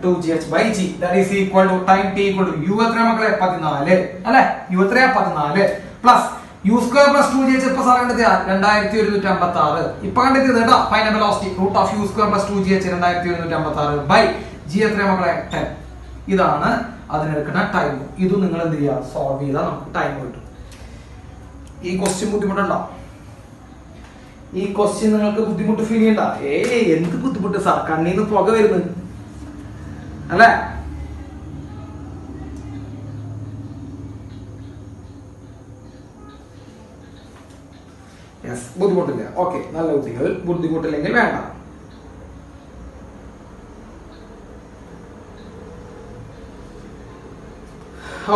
2gh/g that is equal to time t equal to u എത്രയാ മക്കളെ 14 അല്ലേ u എത്രയാ 14 plus u square plus 2gh ഇപ്പൊ സാർ കണ്ടെത്തിയ 2156 ഇപ്പൊ കണ്ടെത്തിയത് കേട്ടോ final velocity root of u square plus 2gh 2156 by g എത്രയാ മക്കളെ 10 ഇതാണ് അതിനെടുക്കുന്ന ടൈം. ഇത് നിങ്ങൾ എന്ത് ചെയ്യുക സോൾവ് ചെയ്താൽ നമുക്ക് ടൈം കിട്ടും. ഈ ക്വസ്റ്റ്യൻ ബുദ്ധിമുട്ടുണ്ടോ? ഈ ക്വസ്റ്റ്യൻ നിങ്ങൾക്ക് ബുദ്ധിമുട്ട് ഫീൽ ചെയ്യണ്ട? എന്ത് ബുദ്ധിമുട്ട് സാർ, കണ്ണീന്ന് പുക വരുന്നത് അല്ലേ? യെസ്, ബുദ്ധിമുട്ടില്ല. ഓക്കെ, നല്ല കുട്ടികൾ, ബുദ്ധിമുട്ടില്ലെങ്കിൽ വേണ്ട.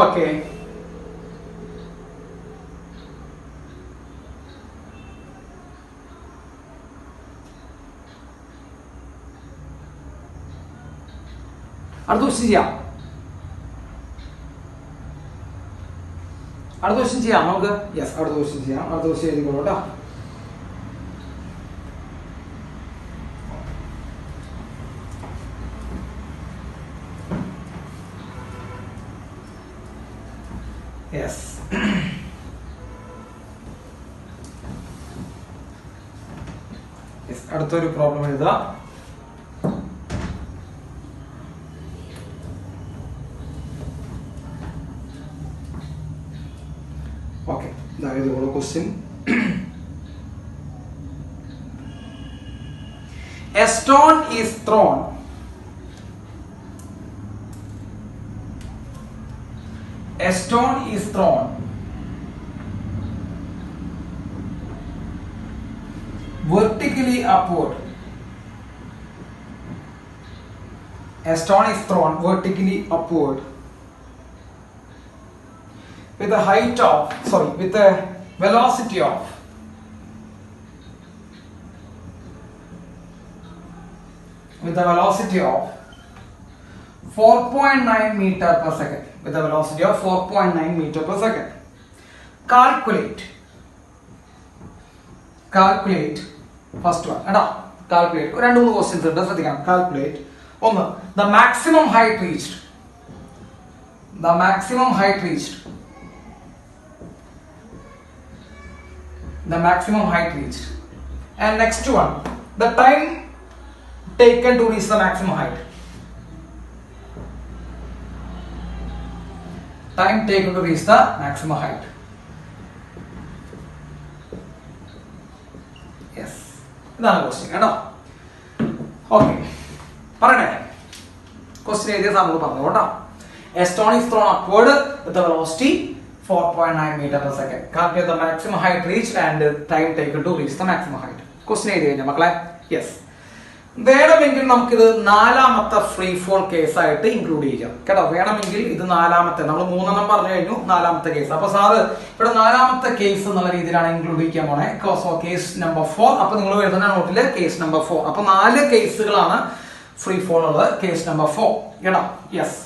ഓക്കെ, അടുത്ത ക്വസ്റ്റ്യൻ ചെയ്യാം. അടുത്ത ക്വസ്റ്റ്യൻ ചെയ്യാം നമുക്ക്. യെസ്, അടുത്ത ക്വസ്റ്റ്യൻ ചെയ്യാം. അടുത്ത ക്വസ്റ്റ്യൻ എഴുതിക്കോളൂ കേട്ടോ. യെസ്, അടുത്തൊരു പ്രോബ്ലം എഴുതാം. ഓക്കെ, ഇതായത് question. A stone is thrown vertically upward. A stone is thrown vertically upward with a velocity of 4.9 meter per second. With a velocity of 4.9 meter per second. Calculate first one. Calculate. രണ്ട് മൂന്ന് questions ഉണ്ട്, ശ്രദ്ധിക്കണം. Calculate. ഒന്ന്, the maximum height reached. And next one, the time taken to reach the maximum height. Yes, ഇതാണ് question കേട്ടോ. Okay, പറയണേ. Question എഴുതിയ സാറിനോട് പറഞ്ഞു കേട്ടോ. A stone is thrown upward with a velocity 4.9 meter per second. Calculate the maximum height reached and time taken to reach the maximum height. Question എഴുതി കഴിഞ്ഞാൽ മക്കളെ. യെസ്, വേണമെങ്കിൽ നമുക്കിത് നാലാമത്തെ ഫ്രീ ഫോൾ കേസ് ആയിട്ട് ഇൻക്ലൂഡ് ചെയ്യാം കേട്ടോ. വേണമെങ്കിൽ ഇത് നാലാമത്തെ, നമ്മൾ മൂന്നെണ്ണം പറഞ്ഞു കഴിഞ്ഞു, നാലാമത്തെ കേസ്. അപ്പൊ സാറ് ഇവിടെ നാലാമത്തെ കേസ് എന്നുള്ള രീതിയിലാണ് ഇൻക്ലൂഡ് ചെയ്യാൻ പോണേ. Case number 4. അപ്പൊ നിങ്ങൾ എഴുതുന്ന നോട്ടില് കേസ് നമ്പർ 4. അപ്പൊ 4 കേസുകളാണ് ഫ്രീ ഫോൾ ഉള്ളത്. കേസ് നമ്പർ 4 കേട്ടോ. യെസ്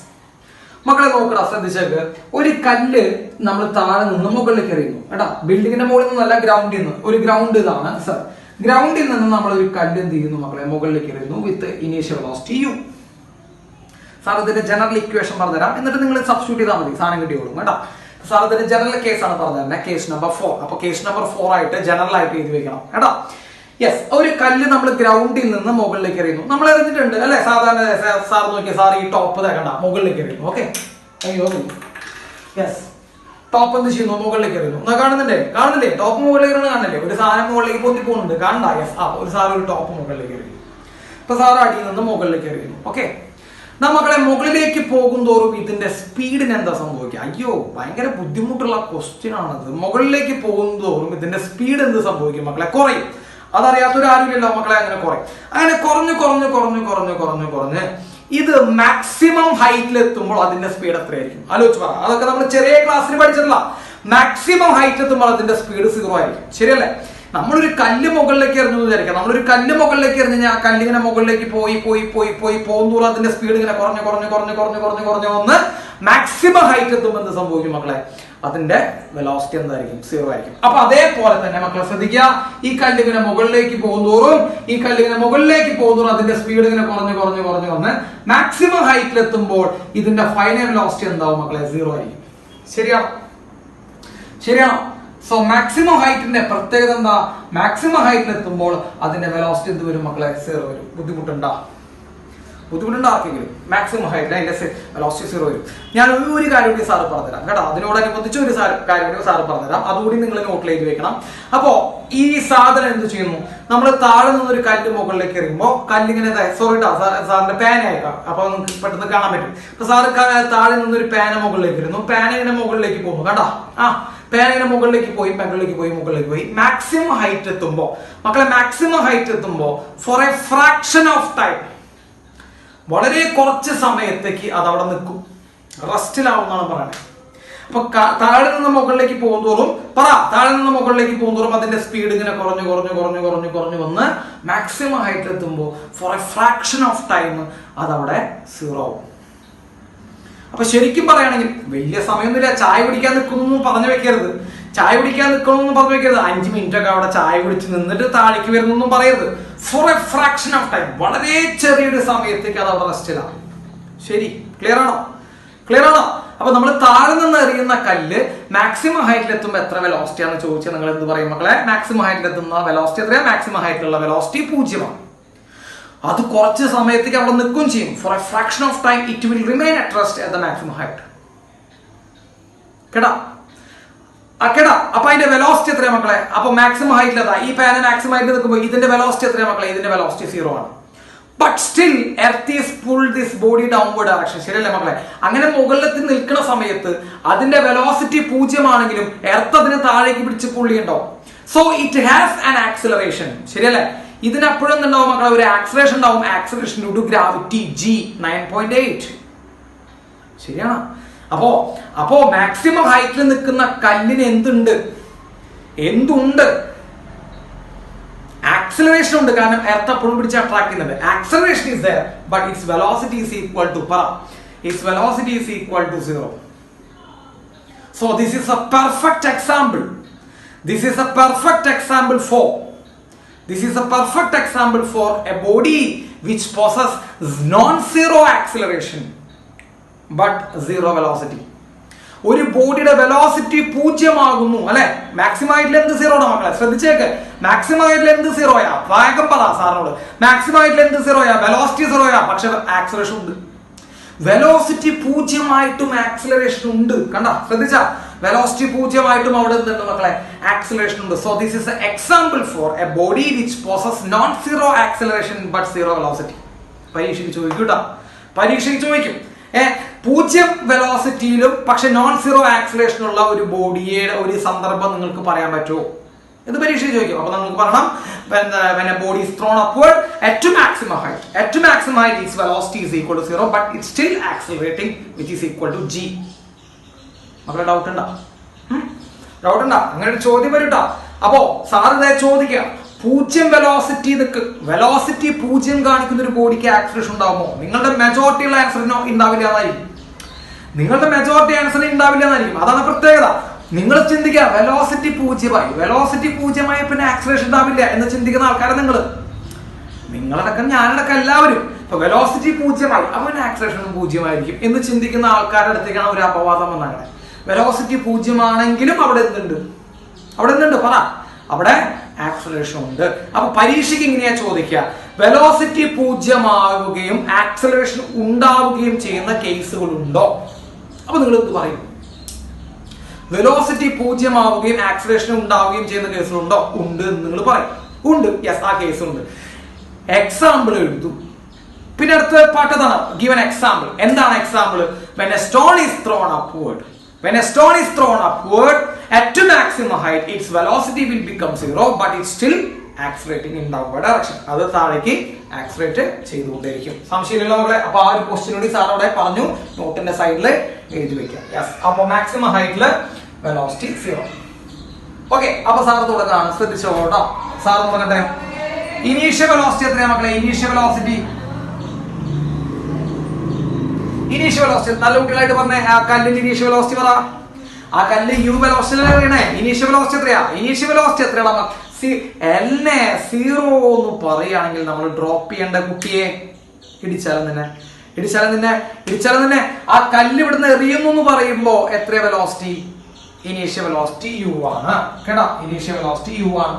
മക്കളെ, നോക്കടാ, ശ്രദ്ധിച്ചേക്ക്. ഒരു കല്ല് നമ്മൾ താഴെ നിന്ന് മുകളിലേക്ക് എറിയുന്നു കേട്ടോ. ബിൽഡിങ്ങിന്റെ മുകളിൽ നിന്നല്ല, ഗ്രൗണ്ടിൽ നിന്ന്. ഒരു ഗ്രൗണ്ട് ഇതാണ് സർ. ഗ്രൗണ്ടിൽ നിന്ന് നമ്മൾ ഒരു കല്ല് എന്ത് ചെയ്യുന്നു മക്കളെ, മുകളിലേക്ക് എറിയുന്നു വിത്ത് ഇനീഷ്യൽ വെലോസിറ്റി u. സാർ ഇതിന്റെ ജനറൽ ഇക്വേഷൻ പറഞ്ഞുതരാം, എന്നിട്ട് നിങ്ങൾ സബ്സ്റ്റിറ്റ്യൂട്ട് ചെയ്താൽ മതി, സാധനം കിട്ടിയോളും കേട്ടോ. സാർ ഇതിന്റെ ജനറൽ കേസാണ് പറഞ്ഞത്, കേസ് നമ്പർ 4. അപ്പൊ കേസ് നമ്പർ 4 ആയിട്ട് ജനറൽ ആയിട്ട് എഴുതി വെക്കണം കേട്ടോ. യെസ്, ഒരു കല്ല് നമ്മൾ ഗ്രൗണ്ടിൽ നിന്ന് മുകളിലേക്ക് എറിയുന്നു. നമ്മൾ എറിഞ്ഞിട്ടുണ്ട് അല്ലെ, സാധാരണ. സാർ നോക്കിയാൽ സാർ ഈ ടോപ്പ് കണ്ട മുകളിലേക്ക് എറിയുന്നു. ഓക്കെ, അയ്യോ യെസ്, ടോപ്പ് എന്ത് ചെയ്യുന്നു, മുകളിലേക്ക് എറിയുന്നു. എന്നാ കാണുന്നില്ലേ ടോപ്പ് മുകളിലേക്ക് കാണുന്നില്ലേ, ഒരു സാധനം മുകളിലേക്ക് പൊന്തി പോകുന്നുണ്ട്, കാണണ്ട. യെസ്, ഒരു സാർ ഒരു ടോപ്പ് മുകളിലേക്ക് എറിയുന്നു. ഇപ്പൊ സാർ അടിയിൽ നിന്ന് മുകളിലേക്ക് എറിയുന്നു. ഓക്കെ, മക്കളെ, മുകളിലേക്ക് പോകും തോറും ഇതിന്റെ സ്പീഡിന് എന്താ സംഭവിക്കുക? അയ്യോ, ഭയങ്കര ബുദ്ധിമുട്ടുള്ള ക്വസ്റ്റ്യൻ ആണത്. മുകളിലേക്ക് പോകും തോറും ഇതിന്റെ സ്പീഡ് എന്ത് സംഭവിക്കും മക്കളെ? കുറയും. അതറിയാത്തൊരാരുമില്ലല്ലോ മക്കളെ. അങ്ങനെ കുറയും. അങ്ങനെ കുറഞ്ഞ് ഇത് മാക്സിമം ഹൈറ്റിൽ എത്തുമ്പോൾ അതിന്റെ സ്പീഡ് എത്രയായിരിക്കും ആലോചിച്ച് പറ. അതൊക്കെ നമ്മൾ ചെറിയ ക്ലാസ്സിൽ പഠിച്ചിട്ടില്ല. മാക്സിമം ഹൈറ്റ് എത്തുമ്പോൾ അതിന്റെ സ്പീഡ് 0 ആയിരിക്കും. ശരിയല്ലേ? നമ്മളൊരു കല്ല് മുകളിലേക്ക് എറിഞ്ഞു വിചാരിക്കാം. നമ്മളൊരു കല്ല് മുകളിലേക്ക് എറിഞ്ഞു കഴിഞ്ഞാൽ ആ കല്ലിങ്ങനെ മുകളിലേക്ക് പോയി പോകുന്നതോറും അതിന്റെ സ്പീഡ് ഇങ്ങനെ കുറഞ്ഞ് വന്ന് മാക്സിമം ഹൈറ്റ് എത്തുമ്പോൾ എന്ത് സംഭവിക്കും മക്കളെ? അതിന്റെ വെലോസിറ്റി എന്തായിരിക്കും? 0 ആയിരിക്കും. അപ്പൊ അതേപോലെ തന്നെ മക്കളെ ശ്രദ്ധിക്കുക, ഈ കല്ലിങ്ങനെ മുകളിലേക്ക് പോകുന്തോറും അതിന്റെ സ്പീഡ് ഇങ്ങനെ കുറഞ്ഞ് വന്ന് മാക്സിമം ഹൈറ്റിൽ എത്തുമ്പോൾ ഇതിന്റെ ഫൈനൽ വെലോസിറ്റി എന്താവും മക്കളെ? 0 ആയിരിക്കും. ശരിയാണോ? സോ മാക്സിമം ഹൈറ്റിന്റെ പ്രത്യേകത എന്താ? മാക്സിമം ഹൈറ്റിൽ എത്തുമ്പോൾ അതിന്റെ വെലോസിറ്റി എന്ത് വരും മക്കളെ? 0 വരും. ബുദ്ധിമുട്ടുണ്ടോ ആർക്കെങ്കിലും? മാക്സിമം ഹൈറ്റിൽ അതിന്റെ വെലോസിറ്റി 0 വരും. ഞാൻ ഒരു കാര്യം കൂടി സാറ് പറഞ്ഞുതരാം കേട്ടോ. അതിനോടനുബന്ധിച്ച് ഒരു കാര്യം കൂടി സാറ് പറഞ്ഞുതരാം. അതുകൂടി നിങ്ങൾ നോട്ടിൽ എഴുതി വെക്കണം. അപ്പോ ഈ സാധനം എന്ത് ചെയ്യുന്നു? നമ്മൾ താഴെ നിന്നൊരു കല്ല് മുകളിലേക്ക് എറിയുമ്പോൾ കല്ലിങ്ങനെ സാറിന്റെ പേന ആയിരിക്കാം. അപ്പൊ നിങ്ങൾക്ക് പെട്ടെന്ന് കാണാൻ പറ്റും. അപ്പൊ സാറ് താഴെ നിന്നൊരു പേന മുകളിലേക്ക് ഇരുന്നു. പേന ഇങ്ങനെ മുകളിലേക്ക് പോകുന്നു കേട്ടോ. പേന ഇങ്ങനെ മുകളിലേക്ക് പോയി മാക്സിമം ഹൈറ്റ് എത്തുമ്പോ മക്കളെ, for a fraction of time, വളരെ കുറച്ച് സമയത്തേക്ക് അത് അവിടെ നിൽക്കും, റെസ്റ്റിലാവും എന്നാണ് പറയുന്നത്. അപ്പൊ താഴെ നിന്ന് മുകളിലേക്ക് പോകുന്തോറും അതിന്റെ സ്പീഡ് ഇങ്ങനെ കുറഞ്ഞു വന്ന് മാക്സിമം ഹൈറ്റ് എത്തുമ്പോൾ for a fraction of time അതവിടെ 0 ആവും. അപ്പൊ ശരിക്കും പറയുകയാണെങ്കിൽ വലിയ സമയമൊന്നുമില്ല. ചായ കുടിക്കാൻ നിൽക്കുന്നു പറഞ്ഞു വെക്കരുത്. 5 മിനിറ്റ് ഒക്കെ അവിടെ ചായ കുടിച്ച് നിന്നിട്ട് താഴേക്ക് വരുന്നൊന്നും പറയരുത്. For a fraction of time, വളരെ ചെറിയൊരു സമയത്തേക്ക് അത് അവിടെ റെസ്റ്റിലാണ്. ശരി, ക്ലിയർ ആണോ? അപ്പൊ നമ്മൾ താഴെ നിന്ന് എറിയുന്ന കല്ല് മാക്സിമം ഹൈറ്റിൽ എത്തുമ്പോൾ എത്ര വെലോസിറ്റി ആണെന്ന് ചോദിച്ചാൽ നിങ്ങൾ എന്ത് പറയും മക്കളെ? മാക്സിമം ഹൈറ്റിൽ എത്തുന്ന വെലോസിറ്റി എത്രയാണ്? മാക്സിമം ഹൈറ്റിലുള്ള വെലോസിറ്റി 0 ആണ്. അത് കുറച്ച് സമയത്തേക്ക് അവിടെ നിൽക്കുകയും ചെയ്യും. For a fraction of time it will remain at rest at the maximum height. കേടാ? അപ്പൊ അതിന്റെ വെലോസിറ്റി എത്രയാണ് മക്കളെ? അപ്പൊ മാക്സിമം ഹൈറ്റിൽ ഈ പാന മാക്സിമം ഹൈറ്റിൽ നിൽക്കുമ്പോൾ ഇതിന്റെ വെലോസിറ്റി എത്രയാണ് മക്കളെ? ഇതിന്റെ വെലോസിറ്റി 0 ആണ്. But still earth is pull this body downward direction. ശരിയല്ലേ മക്കളെ? അങ്ങനെ മുകളിലെത്തി നിൽക്കുന്ന സമയത്ത് അതിന്റെ വെലോസിറ്റി 0 ആണെങ്കിലും എർത്ത് അതിനെ താഴേക്ക് പിടിച്ച് പുള്ളിയുണ്ടാവും. So it has an acceleration. ശരിയല്ലേ? ഇതിനപ്പോഴും ഉണ്ടാവും മക്കളെ, ഒരു ആക്സിലറേഷൻ ഉണ്ടാവും. Acceleration due to gravity G 9.8. ശരിയാണ്. അപ്പോ മാക്സിമം ഹൈറ്റിൽ നിൽക്കുന്ന കല്ലിന് എന്തുണ്ട്? ആക്സിലറേഷൻ ഉണ്ട്. കാരണം എർത്ത് അപ്പോഴും പിടിച്ച് അട്രാക്ട് ചെയ്യുന്നുണ്ട്. Acceleration is there, but its velocity is equal to 0. So this is a perfect example for a body which possesses non-zero acceleration but 0 velocity. ഒരു ബോഡിയുടെ വെലോസിറ്റി 0 ആകുന്നു അല്ലെ? മാക്സിമം ഹൈറ്റിൽ എന്ത് 0 ആണ് മക്കളെ? ശ്രദ്ധിച്ചേക്ക്. മാക്സിമം ഹൈറ്റിൽ എന്ത് 0 യാ? വേഗം പറ സാറിനോട്. മാക്സിമം ഹൈറ്റിൽ എന്ത് 0 യാ? വെലോസിറ്റി 0 യാ. പക്ഷെ ആക്സിലറേഷൻ ഉണ്ട്. വെലോസിറ്റി 0 ആയിട്ടും ആക്സിലറേഷൻ ഉണ്ട്. കണ്ട? ശ്രദ്ധിച്ച? വെലോസിറ്റി 0 ആയിട്ടും അവിടെ എന്തുണ്ട് മക്കളെ? ആക്സിലറേഷൻ ഉണ്ട്. So this is A example for A body which poses non zero acceleration but 0 velocity. പരീക്ഷയ്ക്ക് ചോദിക്കും. 0 വെലോസിറ്റിയിലും പക്ഷെ നോൺ സീറോ ആക്സിലറേഷനുള്ള ഒരു ബോഡിയുടെ ഒരു സന്ദർഭം നിങ്ങൾക്ക് പറയാൻ പറ്റുമോ? ഇത് പരീക്ഷയിൽ ചോദിക്കും. അപ്പൊ നമുക്ക് പറയണം, when a body is thrown upward at maximum height, its velocity is equal to 0 but it's still accelerating, which is equal to G. മക്കളെ ഡൗട്ട് ഉണ്ടോ? അങ്ങനെ ഒരു ചോദ്യം വരൂട്ടോ. അപ്പോ സാറ് ചോദിക്കുക, 0 വെലോസിറ്റി 0 കാണിക്കുന്ന ഒരു ബോഡിക്ക് ആക്സിലറേഷൻ ഉണ്ടാവുമോ? നിങ്ങളുടെ മെജോറിറ്റിയുള്ള ആൻസറിനോ ഉണ്ടാവില്ല എന്നായിരിക്കും. അതാണ് പ്രത്യേകത. നിങ്ങൾ ചിന്തിക്കുക, വെലോസിറ്റി 0 ആയി പിന്നെ ആക്സിലറേഷൻ ഉണ്ടാവില്ല എന്ന് ചിന്തിക്കുന്ന ആൾക്കാരെ നിങ്ങളടക്കം ഞാനടക്കം എല്ലാവരും ഇപ്പൊ വെലോസിറ്റി 0 ആയി അവൻ ആക്സിലറേഷൻ 0 ആയിരിക്കും എന്ന് ചിന്തിക്കുന്ന ആൾക്കാരുടെ അടുത്തേക്കാണ് ഒരു അപവാദം വന്നങ്ങനെ. വെലോസിറ്റി 0 ആണെങ്കിലും അവിടെ എന്തുണ്ട്? പറ. അവിടെ ആക്സിലറേഷൻ ഉണ്ട്. അപ്പൊ പരീക്ഷയ്ക്ക് ഇങ്ങനെയാ ചോദിക്കുക, വെലോസിറ്റി 0 ആവുകയും ആക്സിലറേഷൻ ഉണ്ടാവുകയും ചെയ്യുന്ന കേസുകൾ ഉണ്ടോ? അപ്പൊ നിങ്ങൾ എന്ത് പറയും? വെലോസിറ്റി 0 ആവുകയും ആക്സിലറേഷൻ ഉണ്ടാവുകയും ചെയ്യുന്ന കേസുകളുണ്ടോ? ഉണ്ട് എന്ന് നിങ്ങൾ പറയും. ഉണ്ട്, യെസ്, ആ കേസുണ്ട്. എക്സാമ്പിൾ എഴുതും. പിന്നെ അടുത്ത പാട്ടതാണ് ഗിവൻ എക്സാമ്പിൾ. എന്താണ് example? when a stone is thrown upward at maximum height, its velocity will become 0 but it's still accelerating in downward direction. അത് താഴേക്ക് ആക്സിലറേറ്റ് ചെയ്തുകൊണ്ടിരിക്കും. സംശയമില്ലല്ലോ മക്കളെ? അപ്പൊ ആ ഒരു ക്വസ്റ്റ്യൻ കൂടി സാർ അവിടെ പറഞ്ഞു, നോട്ടിന്റെ സൈഡിൽ എഴുതി വെക്കാം. യെസ്, അപ്പൊ മാക്സിമം ഹൈറ്റില് വെലോസിറ്റി 0. ഓക്കെ, അപ്പൊ സാർ തുടങ്ങാണ്. ശ്രദ്ധിച്ചോട്ടോ, സാർ തുടങ്ങട്ടെ. ഇനീഷ്യൽ വെലോസിറ്റി എത്രയാ മക്കളെ? ഇനീഷ്യൽ വെലോസിറ്റി നല്ല കുട്ടികളായിട്ട് പറഞ്ഞേ. ആ കല്ലിന്റെ ഇനീഷ്യൽ വെലോസിറ്റി പറ. ആ കല്ല് യു വെലോസിറ്റിയിലാണ് വീണേ. ഇനീഷ്യൽ വെലോസിറ്റി എത്രയാ? ഇനീഷ്യൽ വെലോസിറ്റി എത്രയാണ്? എന്നെ 0 എന്ന് പറയുകയാണെങ്കിൽ നമ്മൾ ഡ്രോപ്പ് ചെയ്യേണ്ട കുട്ടിയെ ഇടിച്ചാലും തന്നെ ആ കല്ല് ഇവിടുന്ന് എറിയുന്നു എന്ന് പറയുമ്പോ എത്ര വെലോസിറ്റി? ഇനീഷ്യൽ വെലോസിറ്റി യു ആണ് കേട്ടോ. ഇനീഷ്യൽ വെലോസിറ്റി യു ആണ്.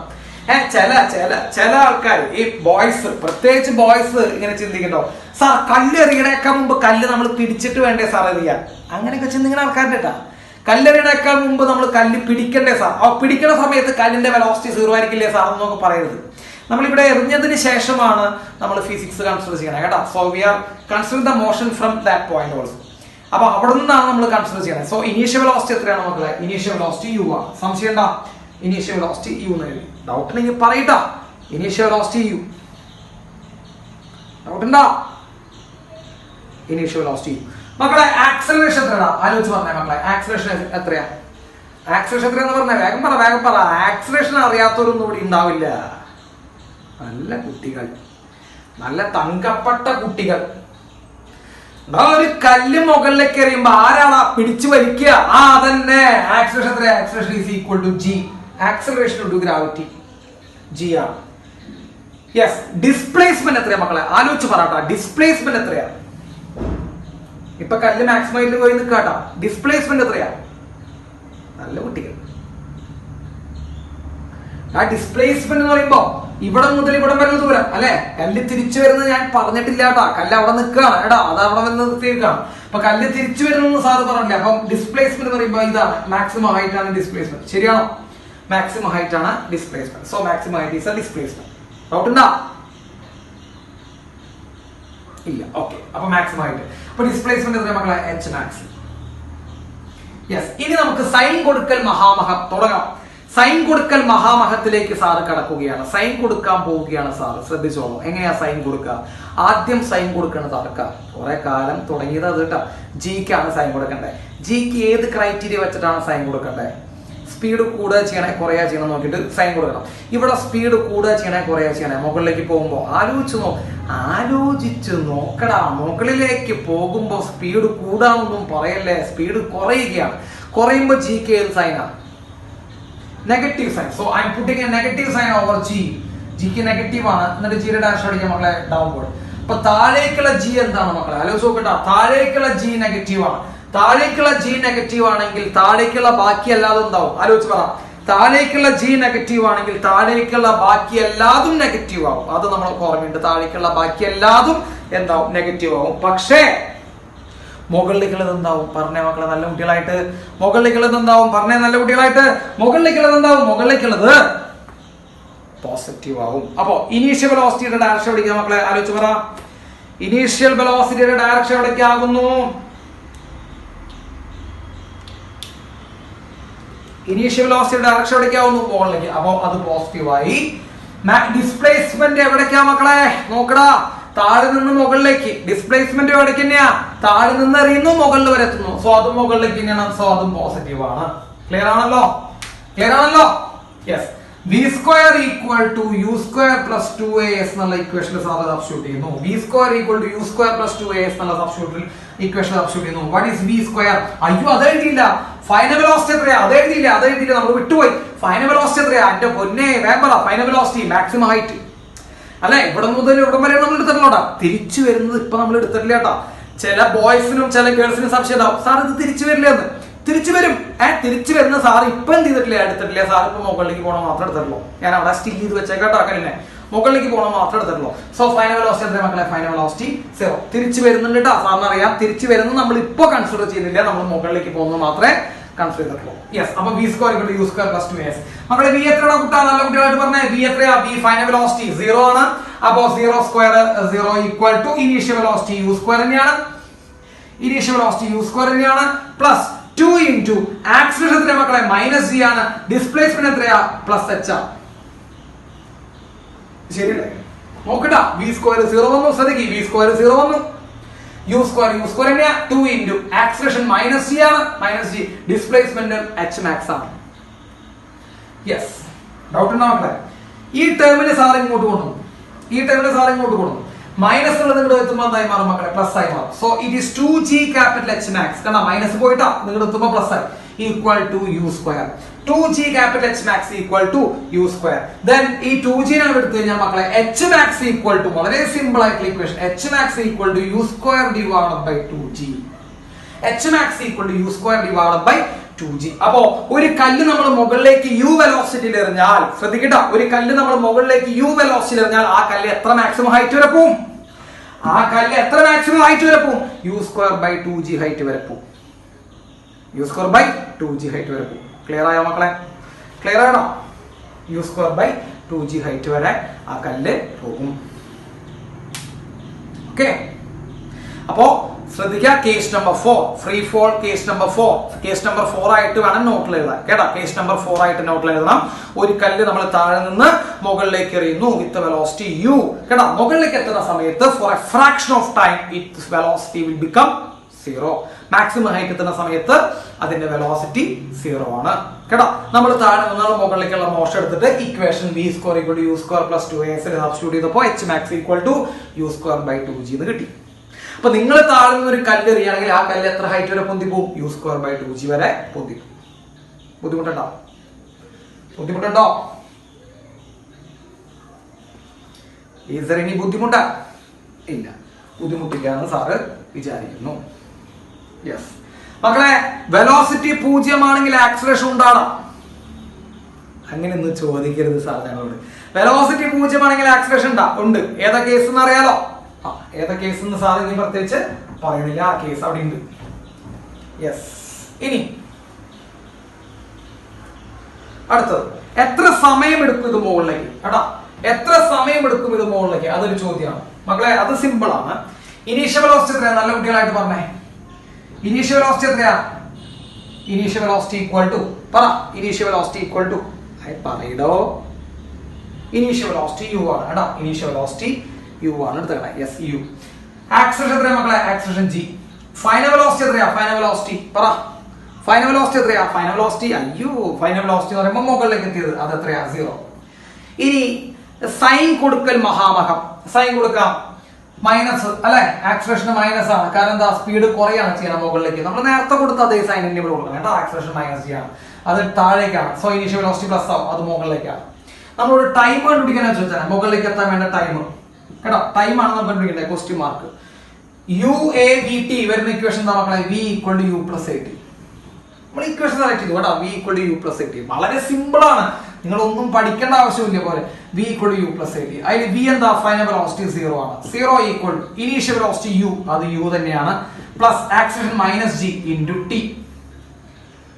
ചില ആൾക്കാർ ഈ ബോയ്സ്, പ്രത്യേകിച്ച് ബോയ്സ് ഇങ്ങനെ ചിന്തിക്കട്ടോ, സാർ കല്ല് എറിയണേക്കാൾ മുമ്പ് കല്ല് നമ്മൾ പിടിച്ചിട്ട് വേണ്ടേ സാർ എറിയാൻ? അങ്ങനെയൊക്കെ ചിന്തിക്കുന്ന ആൾക്കാരുടെ കേട്ടാ. കല്ലെറിയണേക്കാൾ മുമ്പ് നമ്മൾ കല്ല് പിടിക്കണ്ടേ സാർ? ആ പിടിക്കുന്ന സമയത്ത് കല്ലിന്റെ വെലോസിറ്റി 0 ആയിരിക്കില്ലേ സാർ എന്നൊക്കെ പറയരുത്. നമ്മളിവിടെ എറിഞ്ഞതിന് ശേഷമാണ് നമ്മൾ ഫിസിക്സ് കൺസിഡർ ചെയ്യണം കേട്ടോ. So we R consider the motion from that point also. അപ്പൊ അവിടെ നിന്നാണ് നമ്മൾ കൺസിഡർ ചെയ്യണത്. സോ ഇനീഷ്യൽ വെലോസിറ്റി എത്രയാണ് മക്കളെ? ഇനീഷ്യൽ വെലോസിറ്റി യു ആണ്. സംശയം ഉണ്ടാ? ഇനീഷ്യൽ വെലോസിറ്റി യു എന്ന് എഴുതി. ഡൗട്ട് ഉണ്ടെങ്കിൽ പറയട്ടാ. Initial velocity u. ഡൗട്ട് ഉണ്ടാ? Initial velocity u. മക്കളെ ആക്സലറേഷൻ എത്രയാ? ആലോചിച്ച് പറഞ്ഞേ മക്കളെ. ആക്സലറേഷൻ എത്രയാ? ആക്സലറേഷൻ എത്രയാന്ന് പറഞ്ഞേ? വേഗം പറ. ആക്സലറേഷൻ അറിയാത്തവരൊന്നും ഇവിടെ ഉണ്ടാവില്ല. നല്ല കുട്ടികൾ, നല്ല തങ്കപ്പെട്ട കുട്ടികൾ. ഒരു കല്ല് മുകളിലേക്ക് എറിയുമ്പോ ആരാണ് പിടിച്ചു വലിക്കുക? അതന്നെ ആക്സലറേഷൻ എത്രയാ? Acceleration is equal to g. Acceleration to gravity g ആണ്. യെസ്. ഡിസ്പ്ലേസ്മെന്റ് എത്രയാ മക്കളെ? ആലോചിച്ച് പറയട്ടാ. ഡിസ്പ്ലേസ്മെന്റ് എത്രയാ? ഇപ്പൊ കല്ല് മാക്സിമം പോയി നിൽക്കാട്ടാ. ഡിസ്പ്ലേസ്മെന്റ് എത്രയാ? നല്ല കുട്ടികൾ. ആ ഡിസ്പ്ലേസ്മെന്റ് എന്ന് പറയുമ്പോ ഇവിടെ മുതൽ ഇവിടം വരുന്ന ദൂരം അല്ലെ? കല്ല് തിരിച്ചു വരുന്നത് ഞാൻ പറഞ്ഞിട്ടില്ല കേട്ടാ. കല്ല് അവിടെ നിൽക്കുകയാണ് എടാ. അത് അവിടെ വന്ന് നിർത്തിയേക്കാണ്. അപ്പൊ കല്ല് തിരിച്ചു വരുന്നു സാറ് പറഞ്ഞില്ല. അപ്പം ഡിസ്പ്ലേസ്മെന്റ് എന്ന് പറയുമ്പോൾ ഇതാണ് മാക്സിമം ഹൈറ്റ് ആണ് ഡിസ്പ്ലേസ്മെന്റ്. ശരിയാണോ? മാക്സിമം ഹൈറ്റ് ആണ് displacement. So maximum height is A displacement. Doubt ഉണ്ടാ? ഇല്ല. ഓക്കെ. അപ്പൊ മാക്സിമം ഹൈറ്റ്. അപ്പൊ ഡിസ്പ്ലേസ്മെന്റ് എത്ര മക്കളെ? H max. യെസ്. ഇനി നമുക്ക് സൈൻ കൊടുക്കൽ മഹാമഹം തുടങ്ങാം. സൈൻ കൊടുക്കൽ മഹാമഹത്തിലേക്ക് സാറ് കടക്കുകയാണ്. സൈൻ കൊടുക്കാൻ പോവുകയാണ് സാറ്. ശ്രദ്ധിച്ചോളൂ. എങ്ങനെയാ സൈൻ കൊടുക്കുക? ആദ്യം സൈൻ കൊടുക്കുന്നത് ആർക്കാ? കുറെ കാലം തുടങ്ങിയത് അത് കേട്ടോ. ജിക്കാണ് സൈൻ കൊടുക്കേണ്ടത്. ജിക്ക് ഏത് ക്രൈറ്റീരിയ വെച്ചിട്ടാണ് സൈൻ കൊടുക്കേണ്ടത്? സ്പീഡ് കൂടുക ചെയ്യണേ കുറയാ ചെയ്യണം നോക്കിയിട്ട് സൈൻ കൊടുക്കണം. ഇവിടെ സ്പീഡ് കൂടുക ചെയ്യണേ കുറയാ ചെയ്യണേ? മുകളിലേക്ക് പോകുമ്പോ ആലോചിച്ച് നോക്കടാ. മുകളിലേക്ക് പോകുമ്പോ സ്പീഡ് കൂടാന്നൊന്നും പറയല്ലേ. സ്പീഡ് കുറയുകയാണ്. കുറയുമ്പോ ജിക്ക് ഏത് സൈനാ? Negative sign. So I'm putting a negative sign over g. ജിക്ക് നെഗറ്റീവ് ആണ്. എന്നിട്ട് ജിയുടെ ഡാഷ് അടിക്കുക മക്കളെ ഡൗൺവേർഡ്. അപ്പൊ താഴേക്കുള്ള ജി എന്താണ് മക്കളെ? ആലോചിച്ച് നോക്കട്ടാ. താഴേക്കുള്ള ജി നെഗറ്റീവ് ആണ്. താഴേക്കുള്ള ജി നെഗറ്റീവ് ആണെങ്കിൽ താഴേക്കുള്ള ബാക്കി എല്ലാതും എന്താവും? ആലോചിച്ച് പറ. താഴേക്കുള്ള ജി നെഗറ്റീവ് ആണെങ്കിൽ താഴേക്കുള്ള ബാക്കി എല്ലാതും നെഗറ്റീവ് ആവും. അത് നമ്മൾ ഓർമ്മയുണ്ട്. താഴേക്കുള്ള ബാക്കി എല്ലാതും എന്താവും? നെഗറ്റീവ് ആവും. പക്ഷേ മുകളിലേക്കുള്ളത് എന്താവും? പറഞ്ഞേ മക്കളെ നല്ല കുട്ടികളായിട്ട്. മുകളിലേക്കുള്ളത് എന്താവും? പറഞ്ഞേ നല്ല കുട്ടികളായിട്ട്. മുകളിലേക്കുള്ളത് എന്താവും? മുകളിലേക്കുള്ളത് പോസിറ്റീവ് ആവും. അപ്പോ ഇനീഷ്യൽ വെലോസിറ്റിയുടെ ഡയറക്ഷൻ എവിടേക്കാ മക്കളെ? ആലോചിച്ച് പറ. ഇനീഷ്യൽ വെലോസിറ്റിയുടെ ഡയറക്ഷൻ എവിടേക്കാകുന്നു? ഇനീഷ്യൽ വെലോസിറ്റിയുടെ ഡയറക്ഷൻ എവിടേക്കാവുന്നു? മുകളിലേക്ക്. അപ്പോ അത് പോസിറ്റീവ് ആയി. ഡിസ്പ്ലേസ്മെന്റ് എവിടേക്കാ മക്കളെ? നോക്കടാ. താഴെ നിന്ന് മുകളിലേക്ക്. ഡിസ്പ്ലേസ്മെന്റ് എവിടേക്ക് തന്നെയാ? താഴെ നിന്ന് എറിയുന്നു മുകളിൽ വരെ എത്തുന്നു. സോ അതും മുകളിലേക്ക് തന്നെയാണ്. സോ അതും പോസിറ്റീവ് ആണ്. ക്ലിയർ ആണല്ലോ? Yes. v square equal to u square plus 2as എന്നുള്ള ഇക്വേഷനിൽ സാർ സബ്സ്റ്റിറ്റ്യൂട്ട് ചെയ്യുന്നു. v square equal to u square plus 2as എന്നുള്ള ഇക്വേഷൻ സബ്സ്റ്റിറ്റ്യൂട്ട് ചെയ്യുന്നു. what is v square? അയ്യോ അത് എഴുതിയില്ല. ഫൈനൽ വെലോസിറ്റി എത്രയാ? അത് എഴുതിയില്ല. നമ്മൾ വിട്ടുപോയി. ഫൈനൽ വെലോസിറ്റി എത്രയാ? എന്റെ പൊന്നെ വേഗം പറ. ഫൈനൽ വെലോസിറ്റി മാക്സിമം ഹൈറ്റ് അല്ലെ? ഇവിടെ മുതൽ ഇവിടം വരെ നമ്മൾ എടുത്തിട്ടുള്ളൂടാ. തിരിച്ചു വരുന്നത് ഇപ്പൊ നമ്മൾ എടുത്തിട്ടില്ല കേട്ടാ. ചില ബോയ്സിനും ചില ഗേൾസിനും സംശയം ഉണ്ടാവും, സാർ ഇത് തിരിച്ചു വരില്ല എന്ന്. തിരിച്ചു വരും. തിരിച്ചു വരുന്ന സാർ ഇപ്പൊ എന്ത് ചെയ്തിട്ടില്ല? എടുത്തിട്ടില്ല. സാർ ഇപ്പൊ മുകളിലേക്ക് പോകണം മാത്രം എടുത്തിട്ടുള്ളൂ. ഞാൻ അവിടെ സ്റ്റിൽ ചെയ്ത് വെച്ചേക്കാട്ടോ. കല്ലിനെ മുകളിലേക്ക് പോകണം മാത്രം എടുത്തിട്ടുള്ളൂ. സോ ഫൈനൽ വെലോസിറ്റി എത്ര മക്കളെ? Final velocity 0. തിരിച്ചു വരുന്നുണ്ട് കേട്ടോ. സാറിന് അറിയാം തിരിച്ചു വരുന്നത് നമ്മൾ ഇപ്പൊ കൺസിഡർ ചെയ്യുന്നില്ല. നമ്മൾ മുകളിലേക്ക് പോകുന്നത് മാത്രമേ കൺസിഡർ ചെയ്തിട്ടുള്ളൂ. യെസ്. അപ്പൊ v square equal to u square plus 2as. മക്കളെ v എത്രയാണ് കുട്ടാ? നല്ല കുട്ടികളായിട്ട് പറഞ്ഞേ. v എത്രയാ? v ഫൈനൽ വെലോസിറ്റി 0 ആണ്. അപ്പോ 0 square 0 equal to initial velocity u square തന്നെയാണ്. ഇനീഷ്യൽ വെലോസിറ്റി u സ്ക്വയർ തന്നെയാണ്. പ്ലസ് 2 into ആക്സിലറേഷൻ എത്രയാ മക്കളെ? മൈനസ് g ആണ്. ഡിസ്പ്ലേസ്മെന്റ് എത്രയാ? പ്ലസ് h ആണ്. ശരിയല്ലേ? നോക്കട്ടാ. v സ്ക്വയർ 0 വന്നു. ശ്രദ്ധിക്കുക. v സ്ക്വയർ 0 വന്നു. u സ്ക്വയർ തന്നെയാ. 2 into ആക്സിലറേഷൻ മൈനസ് g ആണ്. Minus g. Displacement h max ആണ്. യെസ്. ഡൗട്ട് ഉണ്ടോ മക്കളെ? ഈ ടേമിന് സാർ ഇങ്ങോട്ട് കൊണ്ടുവന്നു. മൈനസ് ഉള്ളത് നിങ്ങൾ എത്തുമ്പോൾ എന്തായി മാറും മക്കളെ? പ്ലസ് ആയി മാറും. So it is 2g capital h max. കണ്ടാ മൈനസ് പോയിട്ടാ നിങ്ങൾ എത്തുമ്പോൾ പ്ലസ് ആയി. equal to u square. 2g capital H max equal to u square. Then ഈ 2g നെ എടുത്തു കഴിഞ്ഞാൽ മക്കളെ h max equal to വളരെ സിമ്പിൾ ആയിട്ടുള്ള equation h max equal to u square divided by 2g. h max equal to u square divided by 2g. അപ്പോ ഒരു കല്ല് നമ്മൾ മുകളിലേക്ക് u വെലോസിറ്റിയിൽ എറിഞ്ഞാൽ ശ്രദ്ധിക്കട്ടോ, ഒരു കല്ല് നമ്മൾ മുകളിലേക്ക് u വെലോസിറ്റിയിൽ എറിഞ്ഞാൽ ആ കല്ല് എത്ര മാക്സിമം ഹൈറ്റ് വരെ പോകും? ആ കല്ല് എത്ര മാക്സിമം ഹൈറ്റ് വരെ പോകും? u square by 2g height വരെ പോകും. u square by 2g height വരെ പോകും. ക്ലിയർ ആയോ മക്കളെ? ക്ലിയർ ആണോ? u square by 2g height വരെ ആ കല്ല് പോകും. ഓക്കേ, അപ്പോ ശ്രദ്ധിക്കുക. Case number 4 free fall case number 4 ആയിട്ട് വേണം നോട്ടിൽ എഴുതാൻ കേട്ടോ. കേസ് നമ്പർ 4 ആയിട്ട് നോട്ടിൽ എഴുതണം. ഒരു കല്ല് നമ്മൾ താഴെ നിന്ന് മുകളിലേക്ക് എറിയുന്നു വിത്ത് വെലോസിറ്റി u കേട്ടോ. മുകളിലേക്ക് എത്തുന്ന സമയത്ത് for a fraction of time its velocity will become 0. Maximum height എത്തുന്ന സമയത്ത് അതിന്റെ വെലോസിറ്റി 0 ആണ് കേട്ടോ. നമ്മൾ താഴെ നിന്ന് മുകളിലേക്കുള്ള മോഷൻ എടുത്തിട്ട് equation v square equal to u square plus 2as substitute ചെയ്തപ്പോൾ h max equal to u square by 2g എന്ന് കിട്ടി. അപ്പൊ നിങ്ങൾ താഴെ നിന്ന് ഒരു കല്ല് എറിയുകയാണെങ്കിൽ ആ കല്ല് എത്ര ഹൈറ്റ് വരെ പൊന്തി പോകും? u square by 2g വരെ പൊന്തി. ബുദ്ധിമുട്ടുണ്ടോ? ഈസ് ദർ എനി ബുദ്ധിമുട്ടാ? ഇല്ല, ബുദ്ധിമുട്ടില്ല എന്ന് സാറ് വിചാരിക്കുന്നു. യെസ് മക്കളെ, വെലോസിറ്റി 0 ആണെങ്കിൽ ആക്സിലറേഷൻ ഉണ്ടാടാം. അങ്ങനെ ഒന്നും ചോദിക്കരുത് സാർ ഞങ്ങളോട്. വെലോസിറ്റി 0 ആണെങ്കിൽ ആക്സിലറേഷൻ ഉണ്ട്. ഏതാ കേസ് എന്ന് അറിയാലോ? ഏതാ കേസ് എന്ന് സാർ ഇനി പ്രത്യേകിച്ച് പറയുന്നില്ല, ആ കേസ് അവിടെ ഉണ്ട്. യെസ്, ഇനി അടുത്തത് എത്ര സമയം എടുക്കും ഇത് മുകളിലേക്ക്? എടാ എത്ര സമയം എടുക്കും ഇത് മുകളിലേക്ക്? അതൊരു ചോദ്യമാണ് മക്കളെ. അത് സിമ്പിൾ ആണ്. ഇനീഷ്യൽ വെലോസിറ്റി എത്രയാ? നല്ല കുട്ടികളായിട്ട് പറഞ്ഞേ. ഇനീഷ്യൽ വെലോസിറ്റി എത്രയാ? ഇനീഷ്യൽ വെലോസിറ്റി ഈക്വൽ ടു പറ. ഇനീഷ്യൽ വെലോസിറ്റി ഈക്വൽ ടു പറയടോ. ഇനീഷ്യൽ വെലോസിറ്റി u ആണ് കേട്ടോ. ഇനീഷ്യൽ വെലോസിറ്റി u ആണ് എടുത്തേ. Yes, u. ആക്സിലറേഷൻ എത്രയാ മക്കളെ? Acceleration g. ഫൈനൽ വെലോസിറ്റി എത്രയാ? ഫൈനൽ വെലോസിറ്റി പറ. ഫൈനൽ വെലോസിറ്റി എത്രയാ? ഫൈനൽ വെലോസിറ്റി ഫൈനൽ വെലോസിറ്റി എന്ന് പറയുമ്പോൾ മുകളിലേക്ക് എത്തിയത് അത് എത്രയാ? 0. ഇനി സൈൻ കൊടുക്കൽ മഹാമഹം. സൈൻ കൊടുക്കാം മൈനസ് അല്ലെ? ആക്സിലറേഷൻ മൈനസ് ആണ്. കാരണം എന്താ? സ്പീഡ് കുറയാണ് ചെയ്യണം മുകളിലേക്ക്. നമ്മൾ നേരത്തെ കൊടുത്ത അതേ സൈൻ തന്നെ ഇവിടെ കൊടുക്കണം കേട്ടോ. ആക്സിലറേഷൻ മൈനസ് ചെയ്യണം, അത് താഴേക്കാണ്. സോ ഇനീഷ്യൽ വെലോസിറ്റി പ്ലസ് ആവും, അത് മുകളിലേക്കാണ്. നമ്മളൊരു ടൈം കണ്ടുപിടിക്കാൻ ചോദിച്ചാൽ മുകളിലേക്ക് എത്താൻ വേണ്ട ടൈം കേട്ടോ. ടൈം ആണ് നമ്മൾ കണ്ടുപിടിക്കേണ്ടത്. Question mark. UAVT വരുന്ന ഇക്വേഷൻ എന്താ മക്കളെ? v equal to u plus at. നമ്മൾ ഇക്വേഷൻ സെലക്ട് ചെയ്തു കേട്ടോ. v equal to u plus at. വളരെ സിമ്പിൾ ആണ്, നിങ്ങൾ ഒന്നും പഠിക്കേണ്ട ആവശ്യമില്ല പോലെ. v equal to u plus at. അതിൽ v എന്താ? ഫൈനൽ വെലോസിറ്റി 0 ആണ്. 0 ഈക്വൽ ഇനീഷ്യൽ വെലോസിറ്റി u, അത് u തന്നെയാണ്, plus acceleration minus g into t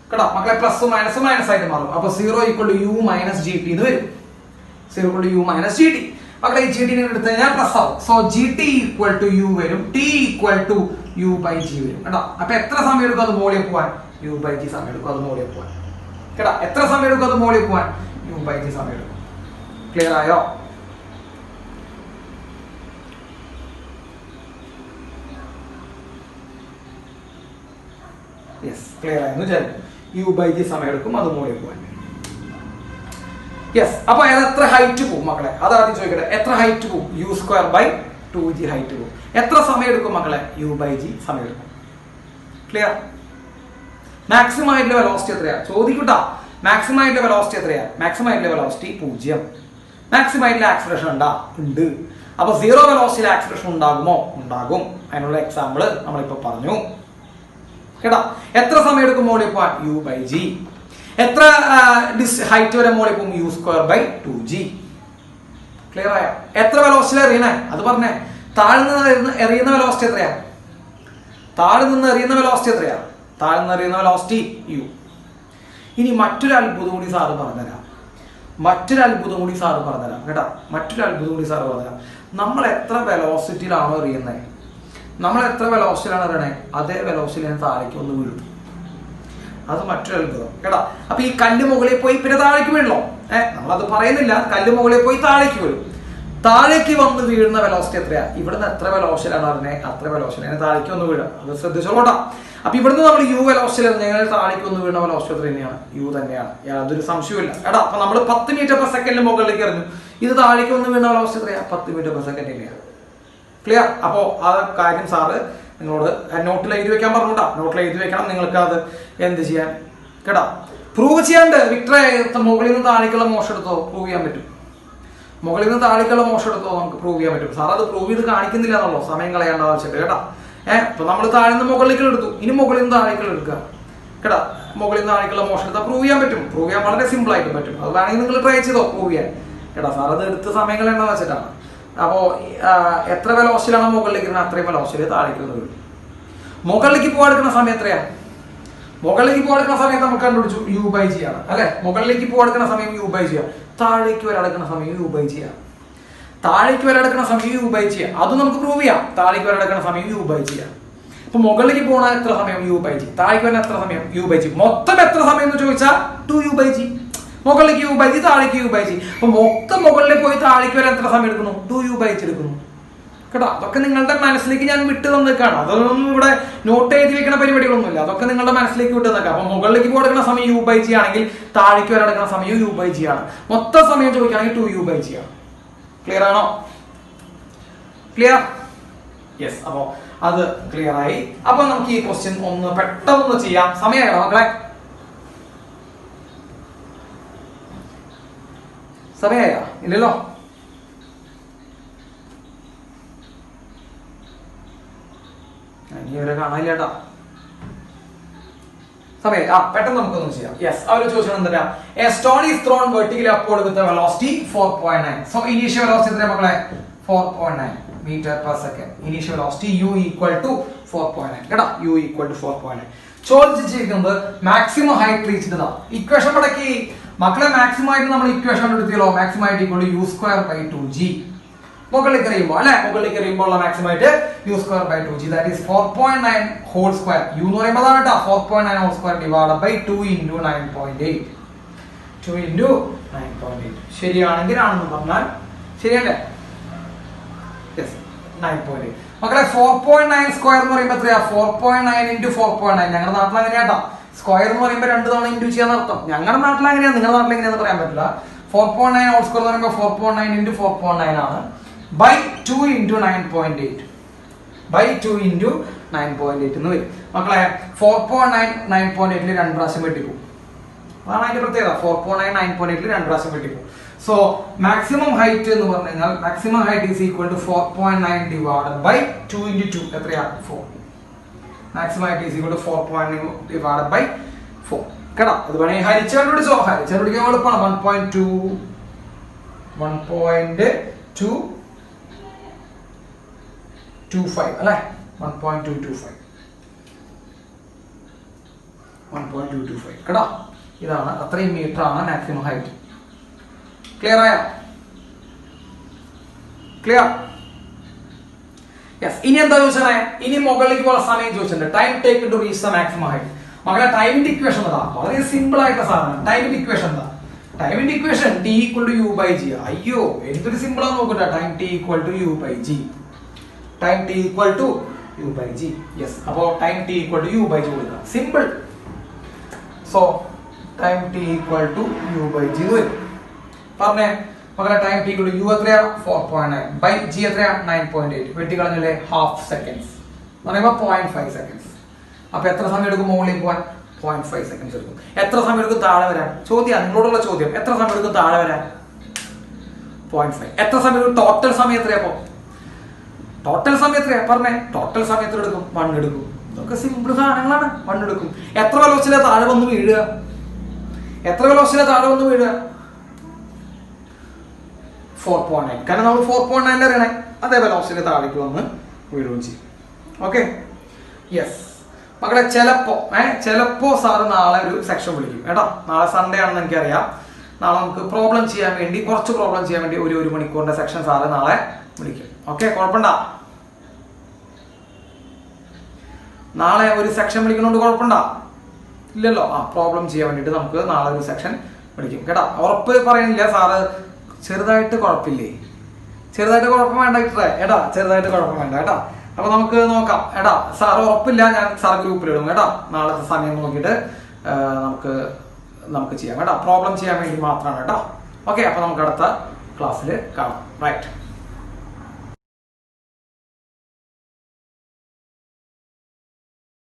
കേട്ടോ മക്കളെ. പ്ലസ് മൈനസ് മൈനസ് ആയിട്ട് മാറും. അപ്പൊ 0 equal to u minus gt എന്ന് വരും. 0 equal to u minus gt. മക്കളെ ഈ gt എടുത്തു കഴിഞ്ഞാൽ പ്ലസ് ആവും. So gt equal to u വരും, t equal to u by g വരും കേട്ടോ. അപ്പൊ എത്ര സമയം എടുക്കും അത് മോളിൽ പോവാൻ? u ബൈ g സമയം എടുക്കും അത് മോളിൽ പോവാൻ കേട്ടോ. എത്ര സമയം എടുക്കും അത് മോളിൽ പോവാൻ? u ബൈ g സമയം എടുക്കും. ക്ലിയർ ആയോ? യെസ്, ക്ലിയർ ആയെന്ന് വിചാരിക്കും. u ബൈ g സമയം എടുക്കും അത് മോളിൽ പോവാൻ. യെസ്, അപ്പൊ എത്ര ഹൈറ്റ് പോകും മക്കളെ? അതാദ്യം ചോദിക്കട്ടെ. എത്ര ഹൈറ്റ് പോകും? u square by 2g height പോകും. എത്ര സമയം എടുക്കും മക്കളെ? u ബൈ g സമയം എടുക്കും. ക്ലിയർ? മാക്സിമം ആയിട്ടുള്ള വെലോസിറ്റി എത്രയാ? ചോദിക്കൂട്ടാ. മാക്സിമം ആയിട്ടുള്ള വെലോസിറ്റി എത്രയാ? മാക്സിമം ആയിട്ടുള്ള വെലോസിറ്റി 0. മാക്സിമം ആയിട്ടുള്ള ആക്സിലറേഷൻ ഉണ്ട്. അപ്പൊ 0 വെലോസിറ്റിയിൽ ആക്സിലറേഷൻ ഉണ്ടാകുമോ? ഉണ്ടാകും. അതിനുള്ള എക്സാമ്പിൾ നമ്മളിപ്പോ പറഞ്ഞു കേട്ടോ. എത്ര സമയം എടുക്കും മോളിൽ പോവാൻ? u by g. എത്ര ഹൈറ്റ് വരെ മോളിൽ പോകും? u square by 2g. Clear ആയോ? എത്ര വെലോസിറ്റി എറിയണേ അത് പറഞ്ഞേ. താഴെ നിന്ന് എറിയുന്ന വെലോസിറ്റി എത്രയാ? താഴെ നിന്ന് എറിയുന്ന വെലോസിറ്റി എത്രയാ? താഴെ നിന്ന് എറിയുന്ന വെലോസിറ്റി u. ഇനി മറ്റൊരു അത്ഭുതം കൂടി സാറ് പറഞ്ഞുതരാം. കേട്ടോ. മറ്റൊരു അത്ഭുതം കൂടി സാറ് പറഞ്ഞുതരാം. നമ്മൾ എത്ര വെലോസിറ്റിയിലാണോ എറിയുന്നത്, നമ്മൾ എത്ര വെലോസിറ്റിയിലാണ് എറിയണേ, അതേ വെലോസിറ്റിയിൽ താഴേക്ക് ഒന്ന് വീഴും. അത് മറ്റൊരു അത്ഭുതം കേട്ടോ. അപ്പൊ ഈ കല്ല് മുകളിൽ പോയി പിന്നെ താഴേക്ക് വീഴണോ? നമ്മളത് പറയുന്നില്ല. കല്ല് മുകളിൽ പോയി താഴേക്ക് വീഴും. താഴേക്ക് വന്ന് വീഴുന്ന വെലോസിറ്റി എത്രയാ? ഇവിടുന്ന് എത്ര വെലോസിറ്റിയിലാണ് പറഞ്ഞത് അത്ര വെലോസിറ്റി താഴേക്ക് വന്ന് വീഴുക. അത് ശ്രദ്ധിച്ചോളൂട്ടാ. അപ്പൊ ഇവിടുന്ന് നമ്മൾ u വെലോസിറ്റി എറിഞ്ഞാൽ താഴേക്ക് വന്ന് വീഴുന്ന വെലോസിറ്റി എത്ര തന്നെയാണ്? u തന്നെയാണ്, യാതൊരു സംശയമില്ല കേട്ടോ. അപ്പൊ നമ്മൾ 10 മീറ്റർ പെർ സെക്കൻഡിൽ മുകളിലേക്ക് എറിഞ്ഞു. ഇത് താഴേക്ക് വന്ന് വീഴുന്ന വെലോസിറ്റി എത്രയാ? 10 മീറ്റർ പെർ സെക്കൻഡ് തന്നെയാണ്. ക്ലിയർ? അപ്പോ ആ കാര്യം സാറ് നിങ്ങളോട് നോട്ടിൽ എഴുതി വെക്കാൻ പറഞ്ഞുകൊണ്ടാ. നോട്ടിൽ എഴുതി വെക്കണം. നിങ്ങൾക്ക് അത് എന്ത് ചെയ്യാൻ കേട്ടാ. പ്രൂവ് ചെയ്യാണ്ട് വിക്ടറെ മുകളിൽ നിന്ന് താഴേക്കുള്ള മോഷൻ എടുത്തോ പ്രൂവ് ചെയ്യാൻ പറ്റും. മുകളിൽ നിന്ന് താഴേക്കുള്ള മോഷൻ എടുത്തോ നമുക്ക് പ്രൂവ് ചെയ്യാൻ പറ്റും. സാർ അത് പ്രൂവ് ചെയ്ത് കാണിക്കുന്നില്ല എന്നുള്ളൂ, സമയം കളയേണ്ട ആവശ്യമുണ്ട് കേട്ടാ. ഇപ്പൊ നമ്മൾ താഴെ നിന്ന് മുകളിലേക്ക് എടുത്തു, ഇനി മുകളിൽ നിന്ന് താഴേക്കുള്ള എടുക്കുക കേട്ടാ. മുകളിൽ നിന്ന് താഴേക്കുള്ള മോഷൻ എടുത്താൽ പ്രൂവ് ചെയ്യാൻ പറ്റും. പ്രൂവ് ചെയ്യാൻ വളരെ സിമ്പിൾ ആയിട്ട് പറ്റും. അത് വേണമെങ്കിൽ നിങ്ങൾ ട്രൈ ചെയ്തോ പ്രൂവ് ചെയ്യാൻ കേട്ടാ. സാർ അത് എടുത്ത് സമയം കളയേണ്ടത് വെച്ചിട്ടാണ്. അപ്പോ എത്ര വെലോസിറ്റിയിലാണോ മുകളിലേക്ക് ഇരുന്നത് അത്രയും വെലോസിറ്റി താഴേക്ക് വരും. മുകളിലേക്ക് പോകാടുക്കുന്ന സമയം എത്രയാ? മുകളിലേക്ക് പോകാടുക്കുന്ന സമയത്ത് നമുക്ക് കണ്ടുപിടിച്ചു u/g ആണ് അല്ലെ. മുകളിലേക്ക് പോകാടുക്കുന്ന സമയം u/g ആണ്. താഴേക്ക് വരാടുക്കുന്ന സമയം u/g ആണ്. താഴേക്ക് വരാടുക്കുന്ന സമയം u/g ആണ്. അത് നമുക്ക് പ്രൂവ് ചെയ്യാം. താഴേക്ക് വരാടുക്കുന്ന സമയം u/g ആണ്. അപ്പൊ മുകളിലേക്ക് പോകണ എത്ര സമയം u/g, താഴേക്ക് വരുന്ന എത്ര സമയം u/g. മൊത്തം എത്ര സമയം എന്ന് ചോദിച്ചാൽ 2u/g. മുകളിലേക്ക് u/g, താഴേക്ക് u/g. അപ്പൊ മൊത്തം മുകളിലേക്ക് പോയി താഴേക്ക് വരാൻ എത്ര സമയം എടുക്കുന്നു? 2u/g എടുക്കുന്നു കേട്ടോ. അതൊക്കെ നിങ്ങളുടെ മനസ്സിലേക്ക് ഞാൻ വിട്ടു തന്നേക്കാണ്. അതൊന്നും ഇവിടെ നോട്ട് എഴുതി വെക്കുന്ന പരിപാടികളൊന്നുമില്ല. അതൊക്കെ നിങ്ങളുടെ മനസ്സിലേക്ക് വിട്ടു തന്നേക്കാം. അപ്പൊ മുകളിലേക്ക് പോടുക്കുന്ന സമയം u/g ആണെങ്കിൽ താഴേക്ക് വരാടുക്കുന്ന സമയം u/g ആണ്. മൊത്തം സമയം ചോദിക്കുകയാണെങ്കിൽ 2u/g ആണ്. ക്ലിയർ ആണോ? ക്ലിയർ? യെസ്. അപ്പോ അത് ക്ലിയർ ആയി. അപ്പൊ നമുക്ക് ഈ ക്വസ്റ്റ്യൻ ഒന്ന് പെട്ടെന്ന് ചെയ്യാം. സമയമാണോ മക്കളെ? സമയമായ ഇല്ലല്ലോ? ഇനി ഇവരെ കാണാനില്ലേട്ടാ. സമയം പെട്ടെന്ന് നമുക്കൊന്നും ചെയ്യാം. യെസ്. അവർ ചോദിച്ചാൽ എന്താ? A stone is thrown vertically upward with velocity 4.9. So initial velocity എത്രയാ മക്കളെ? 4.9 metre per second. Initial velocity u equal to 4.9 കേട്ടോ. u equal to 4.9. ചോദിച്ചിരിക്കുന്നത് മാക്സിമം ഹൈറ്റ് റീച്ച്ഡ് ആണ്. ഇക്വേഷൻ പടക്കി മക്കളെ. മാക്സിമം ആയിട്ട് നമ്മൾ ഇക്വേഷൻ എടുത്തില്ലോ. മാക്സിമം ആയിട്ട് ഈക്വൽ ടു u²/2g. മുകളിലേക്ക് എറിയുമ്പോൾ അല്ലെ, മുകളിലേക്ക് എറിയുമ്പോൾ ഉള്ള മാക്സിമം ആയിട്ട് u²/2g, that is 4.9 whole square. u എന്ന് പറയുമ്പോൾ അതാണ് കേട്ടോ. 4.9 ഹോൾ സ്ക്വയർ ഡിവൈഡഡ് ബൈ 2 × 9.8. 2 × 9.8 ശരിയാണെങ്കിൽ ആണെന്ന് പറഞ്ഞാൽ ശരിയല്ലേ? യെസ്. 9.8 മക്കളെ. 4.9 സ്ക്വയർ എന്ന് പറയുമ്പോൾ എത്രയാ? 4.9 × 4.9. ഞങ്ങളുടെ നാട്ടിൽ അങ്ങനെയാട്ടാ. സ്ക്വയർ എന്ന് പറയുമ്പോൾ 2 തവണ ഇൻറ്റു ചെയ്യാന്ന് അർത്ഥം. ഞങ്ങളുടെ നാട്ടിൽ അങ്ങനെയാണ്, നിങ്ങളുടെ നാട്ടിൽ എങ്ങനെയാന്ന് പറയാൻ പറ്റില്ല. 4.9 ഹോൾ സ്ക്വയർ എന്ന് പറയുമ്പോൾ 4.9 × 4.9 ആണ്. ബൈ 2 × 9.8 ബൈ 2 × 9.8 എന്ന് വരും മക്കളെ. 4.9 9.8 2 പ്രാവശ്യം വെട്ടിക്കും. അതാണ് അതിന്റെ പ്രത്യേകത. 4.9 9.8 2 പ്രാവശ്യം വെട്ടിക്കും. സോ മാക്സിമം ഹൈറ്റ് എന്ന് പറഞ്ഞു കഴിഞ്ഞാൽ maximum height is equal to 4.9 divided by 2 × 2 എത്രയാ? 4. Maximum height is equal to 4.9 divided by 4 കേട്ടോ. അത് വേണമെങ്കിൽ ഹരിച്ച് കണ്ടുപിടിച്ചോ. ഹരിച്ച് കണ്ടുപിടിക്കാൻ എളുപ്പമാണ്. 1.225 അല്ലെ. 1.225 കേട്ടോ. ഇതാണ് അത്രയും മീറ്റർ ആണ് മാക്സിമം ഹൈറ്റ്. ക്ലിയർ ആയ? ക്ലിയർ? യെസ്. ഇനി എന്താ ചോദിച്ചേ? ഇനി മുകളിലേക്ക് പോകാൻ സമയം ചോദിച്ചിട്ടുണ്ട്. Time take to reach the maximum height. മകളെ ടൈമിന്റെ ഇക്വേഷൻ എന്താ? വളരെ സിമ്പിൾ ആയിട്ടുള്ള സാധനം. ടൈമിന്റെ ഇക്വേഷൻ എന്താ? ടൈമിന്റെ ഇക്വേഷൻ t = u/g. അയ്യോ എന്തൊരു സിമ്പിൾ ആണെന്ന് നോക്കട്ടെ. Time t = u/g. Time t = u/g. Yes. അപ്പോ ടൈം t = u/g കൊടുക്കുക. Simple. So time t = u/g വരും. പറഞ്ഞേ മകളെ. ടൈം t = u എത്രയാ? 4.9 ബൈ g എത്രയാ? 9.8. വെട്ടിക്കളഞ്ഞല്ലേ? ഹാഫ് സെക്കൻഡ്സ് എന്ന് പറയുമ്പോൾ 0.5 സെക്കൻഡ്സ്. അപ്പൊ എത്ര സമയം എടുക്കും മുകളിലേക്ക് പോകാൻ? 0.5 സെക്കൻഡ്സ് എടുക്കും. എത്ര സമയം എടുക്കും താഴെ വരാൻ? ചോദ്യം, നിങ്ങളോടുള്ള ചോദ്യം. എത്ര സമയം എടുക്കും താഴെ വരാൻ? 0.5. എത്ര സമയം എടുക്കും? ടോട്ടൽ സമയം എത്രയാ? അപ്പൊ ടോട്ടൽ സമയം എത്രയാ? പറഞ്ഞേ. ടോട്ടൽ സമയത്തിൽ എടുക്കും 1 എടുക്കും. ഇതൊക്കെ സിമ്പിൾ സാധനങ്ങളാണ്. 1 എടുക്കും. എത്ര വെലോസിറ്റിയിലാ താഴെ വന്ന് വീഴുക? എത്ര വെലോസിറ്റിയിലാ താഴെ വന്ന് വീഴുക? 4.9. കാരണം നമ്മൾ 4.9 അറിയണേ. അതേ വെലോസിറ്റിയിലെ താഴേക്ക് വന്ന് വീഴുകയും ചെയ്യും. ഓക്കെ. യെസ് മക്കളെ. ചിലപ്പോ സാറ് നാളെ ഒരു സെക്ഷൻ വിളിക്കും കേട്ടോ. നാളെ സൺഡേ ആണെന്ന് എനിക്കറിയാം. നാളെ നമുക്ക് പ്രോബ്ലം ചെയ്യാൻ വേണ്ടി കുറച്ച് പ്രോബ്ലം ചെയ്യാൻ വേണ്ടി ഒരു മണിക്കൂറിന്റെ സെക്ഷൻ സാറ് നാളെ വിളിക്കും. ഓക്കെ. കുഴപ്പമുണ്ടോ? നാളെ ഒരു സെക്ഷൻ വിളിക്കുന്നതുകൊണ്ട് കുഴപ്പമുണ്ടോ? ഇല്ലല്ലോ. പ്രോബ്ലം ചെയ്യാൻ വേണ്ടിട്ട് നമുക്ക് നാളെ ഒരു സെക്ഷൻ വിളിക്കും കേട്ടോ. ഉറപ്പ് പറയുന്നില്ല സാറ്. ചെറുതായിട്ട് കുഴപ്പമില്ലേ? ചെറുതായിട്ട് കുഴപ്പം വേണ്ട ഏട്ടാ. ചെറുതായിട്ട് കുഴപ്പം വേണ്ട കേട്ടോ. അപ്പൊ നമുക്ക് നോക്കാം ഏട്ടാ. സാർ ഉറപ്പില്ല. ഞാൻ സാർ ഗ്രൂപ്പിലിടും കേട്ടോ. നാളത്തെ സമയം നോക്കിയിട്ട് നമുക്ക് ചെയ്യാം കേട്ടോ. പ്രോബ്ലം ചെയ്യാൻ വേണ്ടി മാത്രമാണ് കേട്ടോ. ഓക്കെ. അപ്പൊ നമുക്ക് അടുത്ത ക്ലാസ്സിൽ കാണാം. റൈറ്റ്.